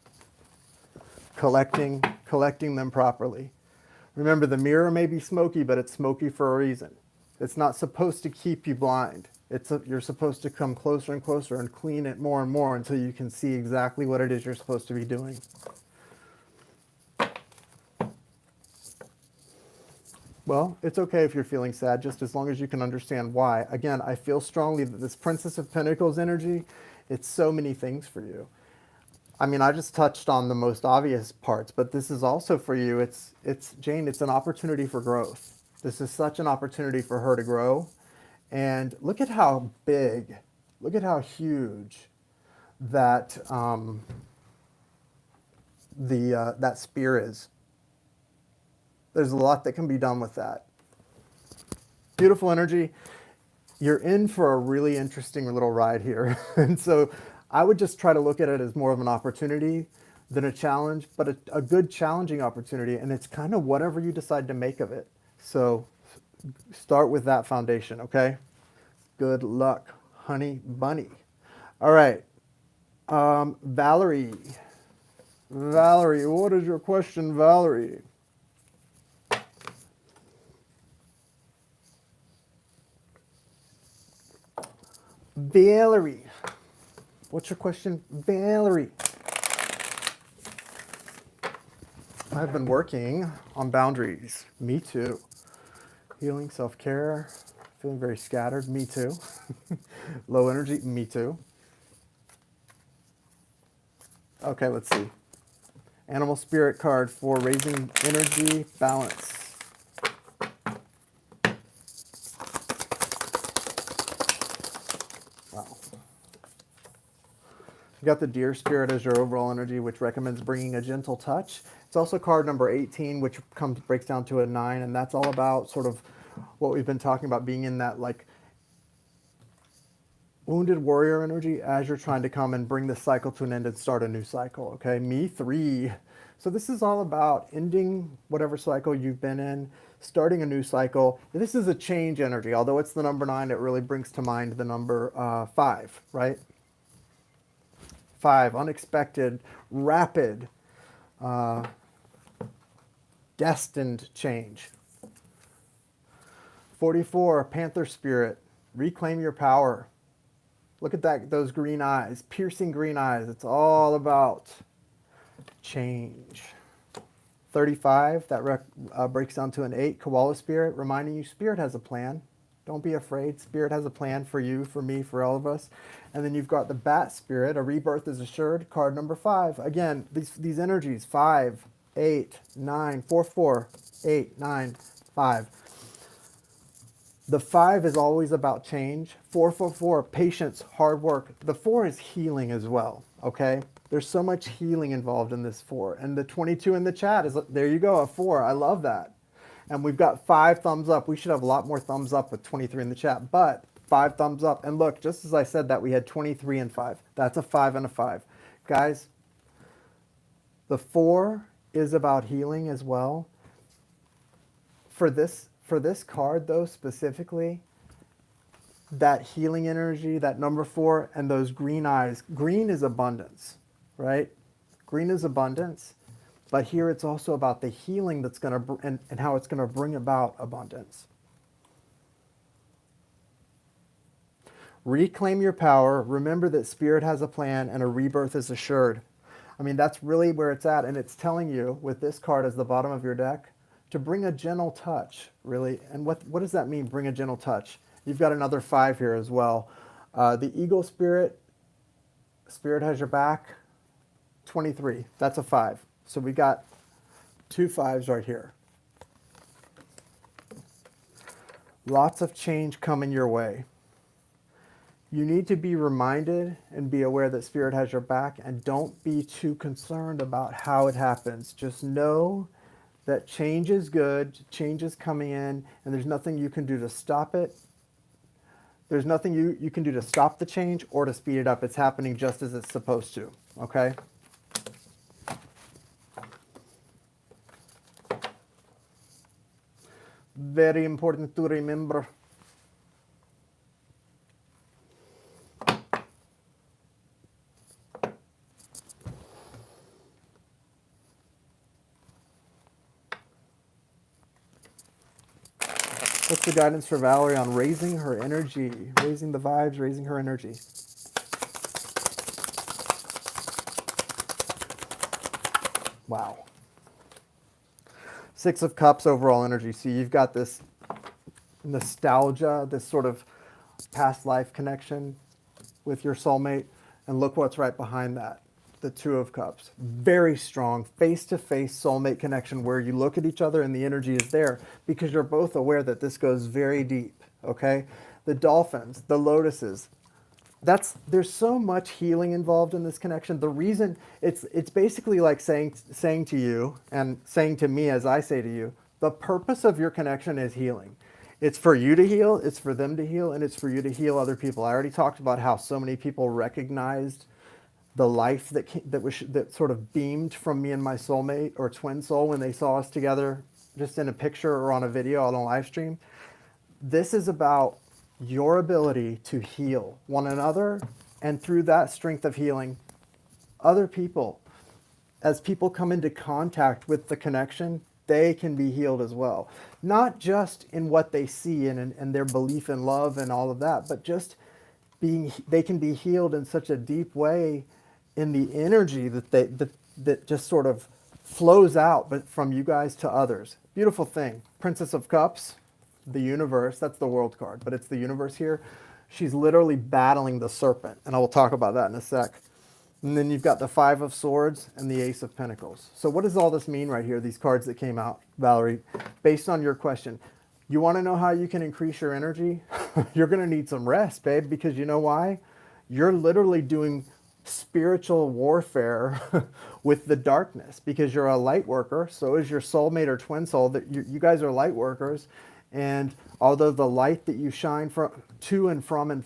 Collecting them properly. Remember, the mirror may be smoky, but it's smoky for a reason. It's not supposed to keep you blind. You're supposed to come closer and closer and clean it more and more until you can see exactly what it is you're supposed to be doing. Well, it's okay if you're feeling sad, just as long as you can understand why. Again, I feel strongly that this Princess of Pentacles energy, it's so many things for you. I mean, I just touched on the most obvious parts, but this is also for you. It's Jane, it's an opportunity for growth. This is such an opportunity for her to grow. And look at how big, look at how huge that that spear is. There's a lot that can be done with that. Beautiful energy. You're in for a really interesting little ride here. And so I would just try to look at it as more of an opportunity than a challenge, but a good challenging opportunity. And it's kind of whatever you decide to make of it. So start with that foundation, okay? Good luck, honey bunny. All right. Valerie. Valerie, what is your question, Valerie? Valerie. What's your question, Valerie? I've been working on boundaries. Me too. Healing, self-care, feeling very scattered. Me too. Low energy. Me too. Okay, let's see. Animal spirit card for raising energy, balance. Wow. You got the deer spirit as your overall energy, which recommends bringing a gentle touch. It's also card number 18, which breaks down to a 9, and that's all about sort of what we've been talking about, being in that like wounded warrior energy as you're trying to come and bring this cycle to an end and start a new cycle. Okay, me 3. So this is all about ending whatever cycle you've been in, starting a new cycle. This is a change energy. Although it's the number 9, it really brings to mind the number 5, right? 5, unexpected, rapid, destined change. 44, Panther Spirit, reclaim your power. Look at that, those green eyes, piercing green eyes. It's all about change. 35, that breaks down to an 8, Koala Spirit, reminding you Spirit has a plan. Don't be afraid. Spirit has a plan for you, for me, for all of us. And then you've got the Bat Spirit, a rebirth is assured, card number 5. Again, these energies, 5, 8, 9, 4, 4, 8, 9, 5. The 5 is always about change. 4, 4, 4, patience, hard work. The 4 is healing as well, okay? There's so much healing involved in this 4. And the 22 in the chat is, there you go, a 4. I love that. And we've got 5 thumbs up. We should have a lot more thumbs up with 23 in the chat, but 5 thumbs up. And look, just as I said that, we had 23 and 5. That's a 5 and a 5. Guys, the 4 is about healing as well. For this card, though, specifically, that healing energy, that number 4, and those green eyes. Green is abundance, right? Green is abundance. But here it's also about the healing that's going to, and how it's going to bring about abundance. Reclaim your power. Remember that Spirit has a plan and a rebirth is assured. I mean, that's really where it's at. And it's telling you, with this card as the bottom of your deck, to bring a gentle touch, really. And what does that mean, bring a gentle touch? You've got another 5 here as well. The Eagle Spirit, Spirit has your back, 23. That's a 5. So we got 2 5s right here. Lots of change coming your way. You need to be reminded and be aware that Spirit has your back, and don't be too concerned about how it happens. Just know that change is good, change is coming in, and there's nothing you can do to stop it. There's nothing you can do to stop the change or to speed it up. It's happening just as it's supposed to, okay? Very important to remember. What's the guidance for Valerie on raising her energy, raising the vibes, raising her energy? Wow. Six of Cups, overall energy. So you've got this nostalgia, this sort of past life connection with your soulmate. And look what's right behind that. The Two of Cups. Very strong face-to-face soulmate connection where you look at each other and the energy is there because you're both aware that this goes very deep, okay? The dolphins, the lotuses. There's so much healing involved in this connection. The reason it's basically like saying to you and saying to me as I say to you, the purpose of your connection is healing. It's for you to heal, it's for them to heal, and it's for you to heal other people. I already talked about how so many people recognized the life that sort of beamed from me and my soulmate or twin soul when they saw us together just in a picture or on a video on a live stream. This is about your ability to heal one another, and through that strength of healing, other people. As people come into contact with the connection, they can be healed as well. Not just in what they see and their belief in love and all of that, but just they can be healed in such a deep way in the energy that just sort of flows out but from you guys to others. Beautiful thing. Princess of Cups, the universe, that's the world card, but it's the universe here. She's literally battling the serpent, and I will talk about that in a sec. And then you've got the Five of Swords and the Ace of Pentacles. So what does all this mean right here, these cards that came out, Valerie, based on your question? You want to know how you can increase your energy? You're going to need some rest, babe, because you know why? You're literally doing spiritual warfare with the darkness because you're a light worker. So is your soulmate or twin soul. That you guys are light workers. And although the light that you shine to and from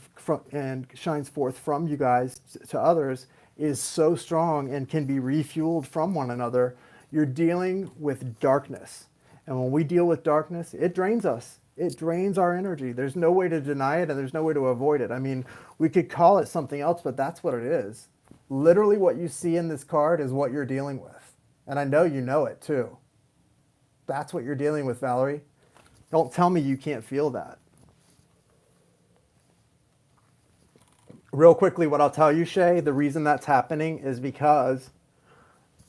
and shines forth from you guys to others is so strong and can be refueled from one another, you're dealing with darkness. And when we deal with darkness, it drains us. It drains our energy. There's no way to deny it and there's no way to avoid it. I mean, we could call it something else, but that's what it is. Literally what you see in this card is what you're dealing with. And I know you know it too. That's what you're dealing with, Valerie. Don't tell me you can't feel that. Real quickly, what I'll tell you, Shay, the reason that's happening is because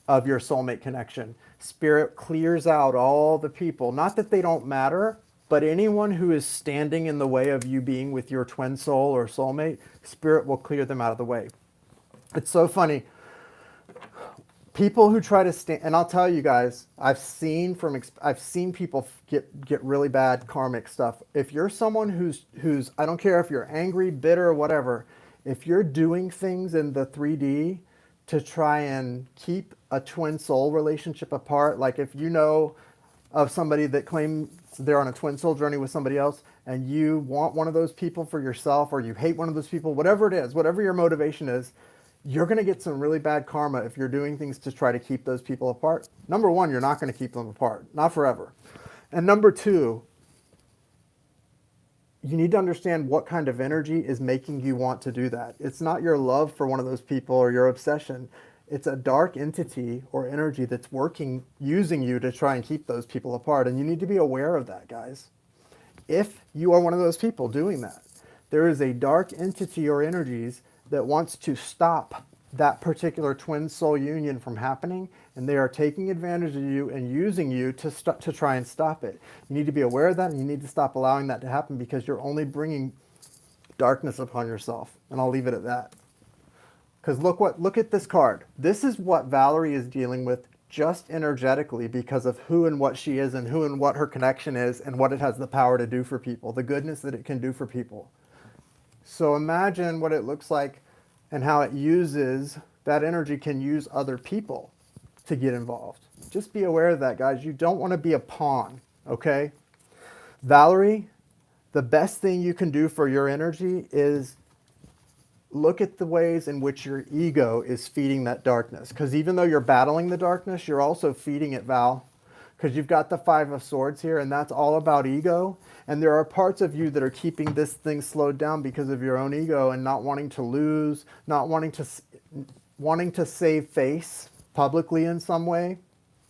of your soulmate connection. Spirit clears out all the people. Not that they don't matter, but anyone who is standing in the way of you being with your twin soul or soulmate, Spirit will clear them out of the way. It's so funny. People who try to stand, and I'll tell you guys, I've seen people get really bad karmic stuff. If you're someone who's I don't care if you're angry, bitter, whatever, if you're doing things in the 3D to try and keep a twin soul relationship apart, like if you know of somebody that claims they're on a twin soul journey with somebody else and you want one of those people for yourself or you hate one of those people, whatever it is, whatever your motivation is, you're going to get some really bad karma if you're doing things to try to keep those people apart. Number one, you're not going to keep them apart, not forever. And number two, you need to understand what kind of energy is making you want to do that. It's not your love for one of those people or your obsession. It's a dark entity or energy that's working, using you to try and keep those people apart. And you need to be aware of that, guys. If you are one of those people doing that, there is a dark entity or energies that wants to stop that particular twin soul union from happening, and they are taking advantage of you and using you to try and stop it. You need to be aware of that, and you need to stop allowing that to happen because you're only bringing darkness upon yourself. And I'll leave it at that. Because look at this card. This is what Valerie is dealing with just energetically because of who and what she is and who and what her connection is and what it has the power to do for people, the goodness that it can do for people. So imagine what it looks like and how it uses, that energy can use other people to get involved. Just be aware of that, guys. You don't want to be a pawn, okay? Valerie, the best thing you can do for your energy is look at the ways in which your ego is feeding that darkness. Because even though you're battling the darkness, you're also feeding it, Val. Because you've got the Five of Swords here, and that's all about ego. And there are parts of you that are keeping this thing slowed down because of your own ego and not wanting to lose, not wanting to save face publicly in some way,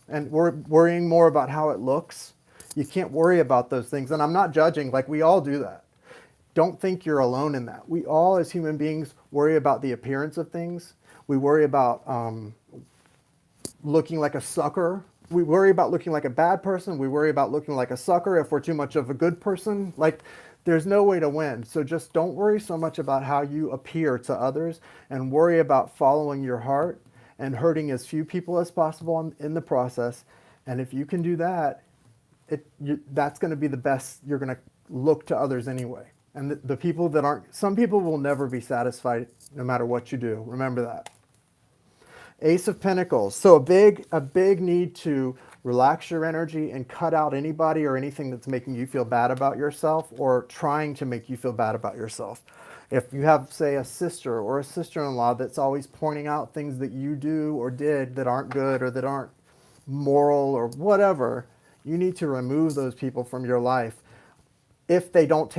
and worrying more about how it looks. You can't worry about those things. And I'm not judging, like we all do that. Don't think you're alone in that. We all, as human beings, worry about the appearance of things. We worry about looking like a sucker we worry about looking like a bad person. We worry about looking like a sucker if we're too much of a good person. Like, there's no way to win. So just don't worry so much about how you appear to others, and worry about following your heart and hurting as few people as possible in the process. And if you can do that, that's going to be the best. You're going to look to others anyway. And the people that aren't, some people will never be satisfied no matter what you do. Remember that. Ace of Pentacles. So a big need to relax your energy and cut out anybody or anything that's making you feel bad about yourself or trying to make you feel bad about yourself. If you have, say, a sister or a sister-in-law that's always pointing out things that you do or did that aren't good or that aren't moral or whatever, you need to remove those people from your life. If they don't,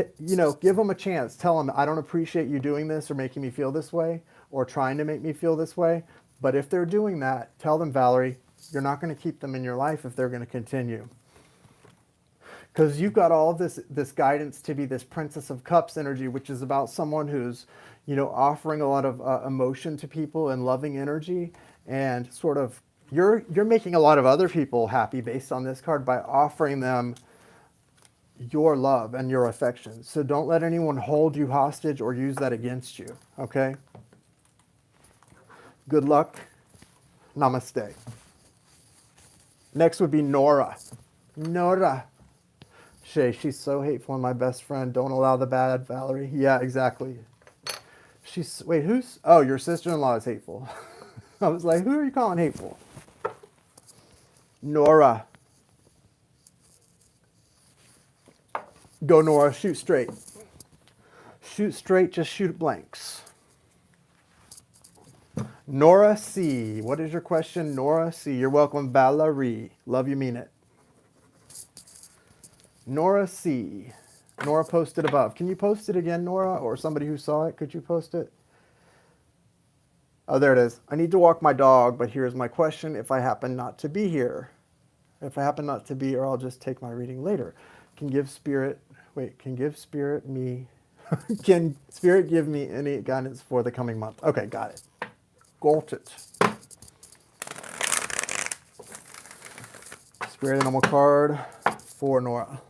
give them a chance. Tell them, I don't appreciate you doing this or making me feel this way or trying to make me feel this way. But if they're doing that, tell them, Valerie, you're not going to keep them in your life if they're going to continue. Because you've got all of this guidance to be this Princess of Cups energy, which is about someone who's, offering a lot of emotion to people and loving energy, and sort of you're making a lot of other people happy based on this card by offering them your love and your affection. So don't let anyone hold you hostage or use that against you, okay? Good luck. Namaste. Next would be Nora. Nora. Shay, she's so hateful and my best friend. Don't allow the bad, Valerie. Yeah, exactly. Wait, oh, your sister-in-law is hateful. I was like, who are you calling hateful? Nora. Go, Nora, shoot straight. Shoot straight, just shoot blanks. Nora C. What is your question, Nora C? You're welcome, Valerie. Love you, mean it. Nora C. Nora posted above. Can you post it again, Nora? Or somebody who saw it, could you post it? Oh, there it is. I need to walk my dog, but here's my question if I happen not to be here. If I happen not to be here, I'll just take my reading later. Can Spirit give me any guidance for the coming month? Okay, got it. Got it. Spirit animal card for Nora.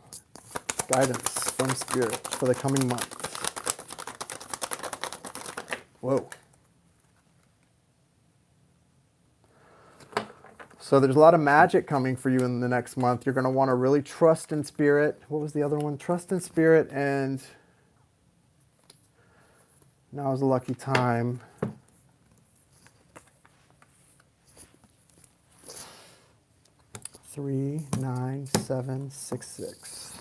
Guidance from Spirit for the coming month. Whoa. So there's a lot of magic coming for you in the next month. You're going to want to really trust in Spirit. What was the other one? Trust in Spirit, and now is a lucky time. 3, 9, 7, 6, 6.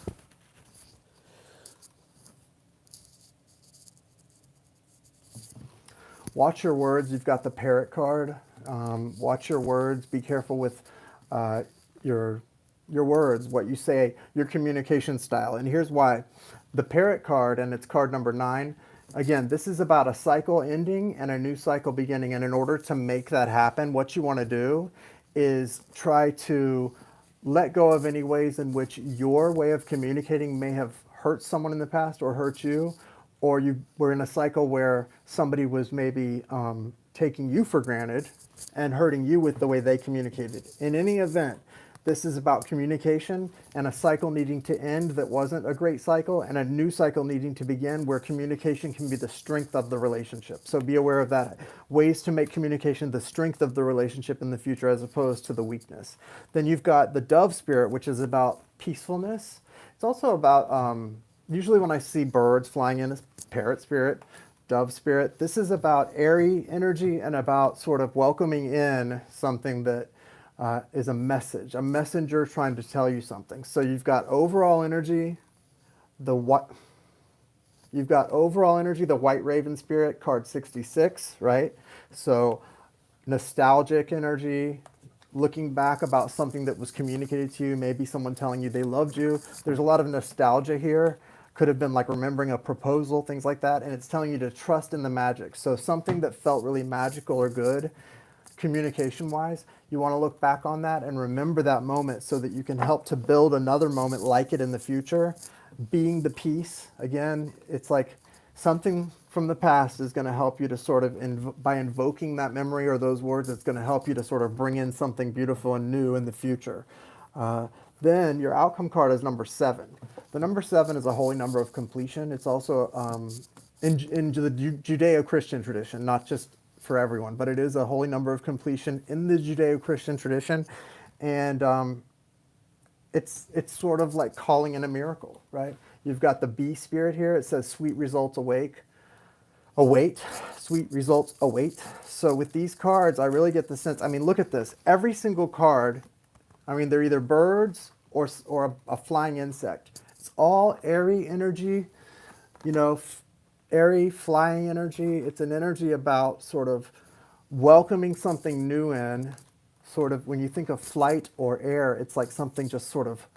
Watch your words. You've got the parrot card. Watch your words. Be careful with your words, what you say, your communication style. And here's why. The parrot card, and it's card number 9. Again, this is about a cycle ending and a new cycle beginning. And in order to make that happen, what you want to do is try to let go of any ways in which your way of communicating may have hurt someone in the past or hurt you, or you were in a cycle where somebody was maybe taking you for granted and hurting you with the way they communicated. In any event, this is about communication and a cycle needing to end that wasn't a great cycle, and a new cycle needing to begin where communication can be the strength of the relationship. So be aware of that. Ways to make communication the strength of the relationship in the future as opposed to the weakness. Then you've got the dove spirit, which is about peacefulness. It's also about, usually when I see birds flying in, it's parrot spirit, dove spirit. This is about airy energy and about sort of welcoming in something that is a message, a messenger trying to tell you something. So you've got overall energy, the white raven spirit, card 66, right? So nostalgic energy, looking back about something that was communicated to you, maybe someone telling you they loved you. There's a lot of nostalgia here. Could have been like remembering a proposal, things like that. And it's telling you to trust in the magic. So something that felt really magical or good, communication-wise, you want to look back on that and remember that moment so that you can help to build another moment like it in the future. Being the peace, again, it's like something from the past is going to help you to sort of, by invoking that memory or those words, it's going to help you to sort of bring in something beautiful and new in the future. Then your outcome card is number 7. The number 7 is a holy number of completion. It's also in the Judeo-Christian tradition, not just for everyone, but it is a holy number of completion in the Judeo-Christian tradition. And it's sort of like calling in a miracle, right? You've got the bee spirit here. It says sweet results await, sweet results await. So with these cards, I really get the sense, I mean, look at this. Every single card, I mean, they're either birds or a flying insect. It's all airy energy, you know, airy flying energy. It's an energy about sort of welcoming something new in. Sort of when you think of flight or air, it's like something just sort of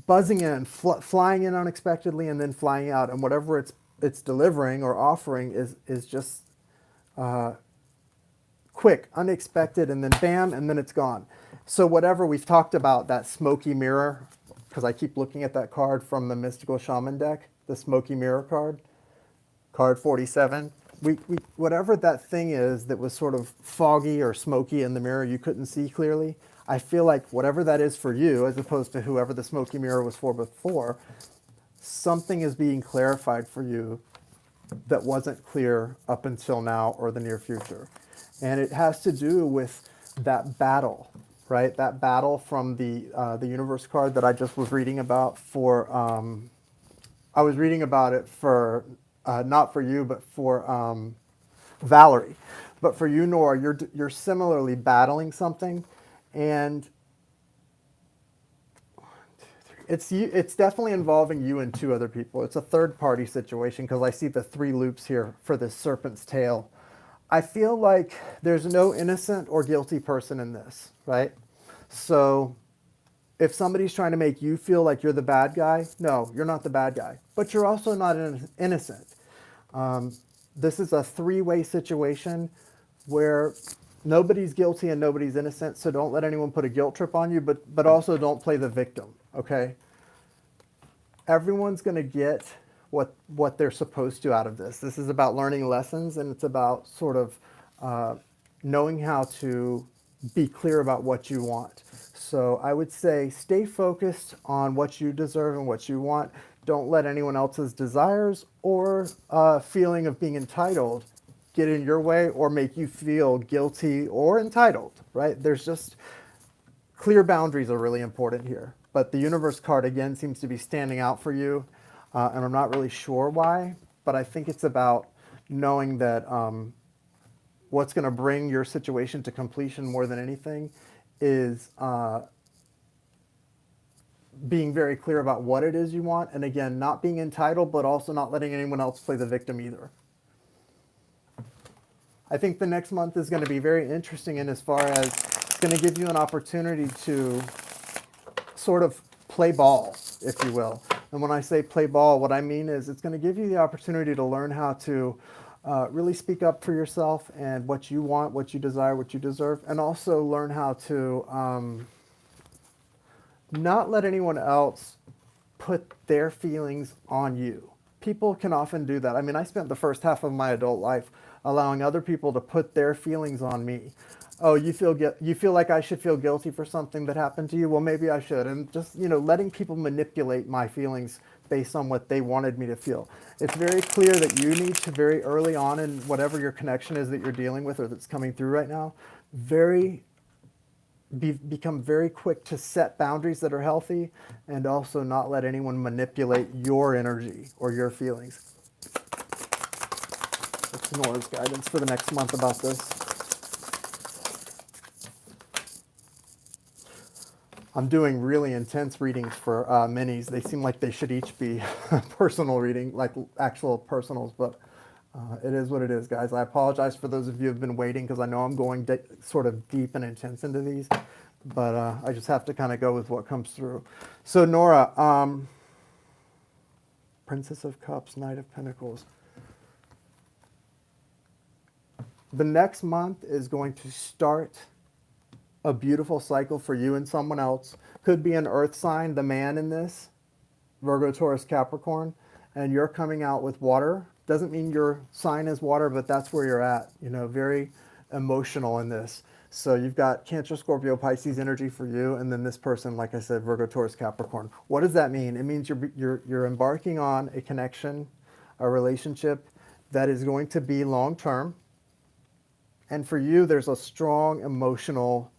buzzing in, flying in unexpectedly, and then flying out. And whatever it's delivering or offering is just quick, unexpected, and then bam, and then it's gone. So whatever we've talked about, that smoky mirror, because I keep looking at that card from the Mystical Shaman deck, the smoky mirror card, card 47. Whatever that thing is that was sort of foggy or smoky in the mirror you couldn't see clearly, I feel like whatever that is for you, as opposed to whoever the smoky mirror was for before, something is being clarified for you that wasn't clear up until now or the near future. And it has to do with that battle, right? That battle from the universe card that I just was reading about for, I was reading about it for, not for you, but for Valerie. But for you, Nora, you're similarly battling something, and it's definitely involving you and 2 other people. It's a third-party situation because I see the 3 loops here for this serpent's tail. I feel like there's no innocent or guilty person in this, right? So if somebody's trying to make you feel like you're the bad guy, no, you're not the bad guy. But you're also not innocent. This is a 3-way situation where nobody's guilty and nobody's innocent, so don't let anyone put a guilt trip on you, but also don't play the victim, okay? Everyone's going to get what they're supposed to out of this. This is about learning lessons, and it's about sort of knowing how to be clear about what you want. So I would say stay focused on what you deserve and what you want. Don't let anyone else's desires or feeling of being entitled get in your way or make you feel guilty or entitled, right? There's just clear boundaries are really important here. But the universe card, again, seems to be standing out for you, and I'm not really sure why, but I think it's about knowing that what's going to bring your situation to completion more than anything is being very clear about what it is you want, and again, not being entitled, but also not letting anyone else play the victim either. I think the next month is going to be very interesting in as far as it's going to give you an opportunity to sort of play ball, if you will. And when I say play ball, what I mean is it's going to give you the opportunity to learn how to really speak up for yourself and what you want, what you desire, what you deserve, and also learn how to not let anyone else put their feelings on you. People can often do that. I mean, I spent the first half of my adult life allowing other people to put their feelings on me. Oh, you feel like I should feel guilty for something that happened to you? Well, maybe I should. And just, letting people manipulate my feelings based on what they wanted me to feel. It's very clear that you need to very early on in whatever your connection is that you're dealing with or that's coming through right now, become very quick to set boundaries that are healthy and also not let anyone manipulate your energy or your feelings. That's Nora's guidance for the next month about this. I'm doing really intense readings for minis. They seem like they should each be personal reading, like actual personals, but it is what it is, guys. I apologize for those of you who have been waiting because I know I'm going sort of deep and intense into these, but I just have to kind of go with what comes through. So Nora, Princess of Cups, Knight of Pentacles. The next month is going to start a beautiful cycle for you and someone else. Could be an earth sign, the man in this, Virgo, Taurus, Capricorn. and you're coming out with water. Doesn't mean your sign is water, but that's where you're at, you know, very emotional in this. So you've got Cancer, Scorpio, Pisces energy for you, and then this person, like I said, Virgo, Taurus, Capricorn. What does that mean? It means you're embarking on a connection, a relationship that is going to be long term. And for you, there's a strong emotional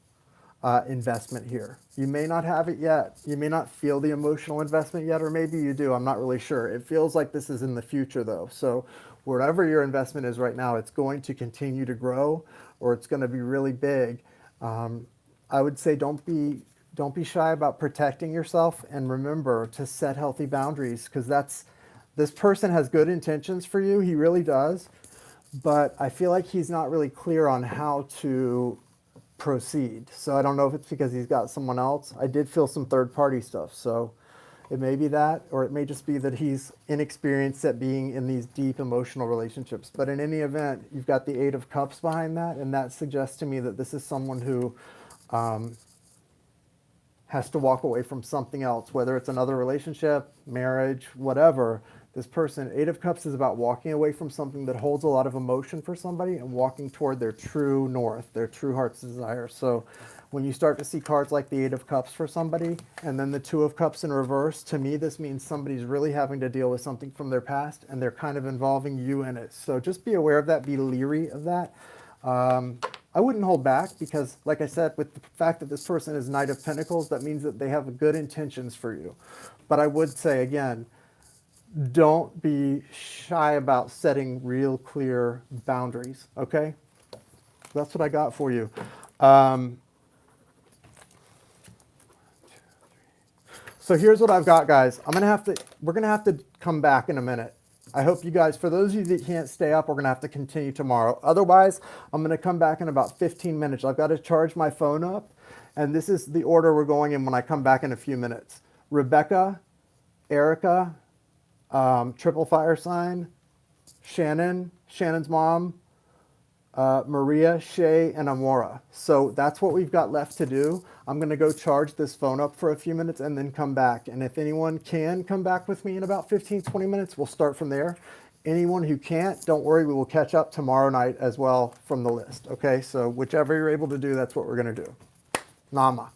investment here. You may not have it yet. You may not feel the emotional investment yet, or maybe you do. I'm not really sure. It feels like this is in the future, though. So wherever your investment is right now, it's going to continue to grow, or it's going to be really big. I would say don't be shy about protecting yourself, and remember to set healthy boundaries, because this person has good intentions for you. He really does. But I feel like he's not really clear on how to proceed. So I don't know if it's because he's got someone else. I did feel some third party stuff. So it may be that, or it may just be that he's inexperienced at being in these deep emotional relationships. But in any event, you've got the Eight of Cups behind that. And that suggests to me that this is someone who has to walk away from something else, whether it's another relationship, marriage, whatever. This person, Eight of Cups, is about walking away from something that holds a lot of emotion for somebody and walking toward their true north, their true heart's desire. So when you start to see cards like the Eight of Cups for somebody and then the Two of Cups in reverse, to me, this means somebody's really having to deal with something from their past and they're kind of involving you in it. So just be aware of that, be leery of that. I wouldn't hold back because, like I said, with the fact that this person is Knight of Pentacles, that means that they have good intentions for you. But I would say, again, don't be shy about setting real clear boundaries, okay? That's what I got for you. So here's what I've got, guys. We're gonna have to come back in a minute. I hope you guys, for those of you that can't stay up, we're gonna have to continue tomorrow. Otherwise, I'm gonna come back in about 15 minutes. I've got to charge my phone up, and this is the order we're going in when I come back in a few minutes. Rebecca, Erica, triple fire sign, Shannon's mom, Maria, Shay, and Amora. So that's what we've got left to do. I'm going to go charge this phone up for a few minutes and then come back. And if anyone can come back with me in about 15, 20 minutes, we'll start from there. Anyone who can't, don't worry, we will catch up tomorrow night as well from the list. Okay, so whichever you're able to do, that's what we're going to do. Nama.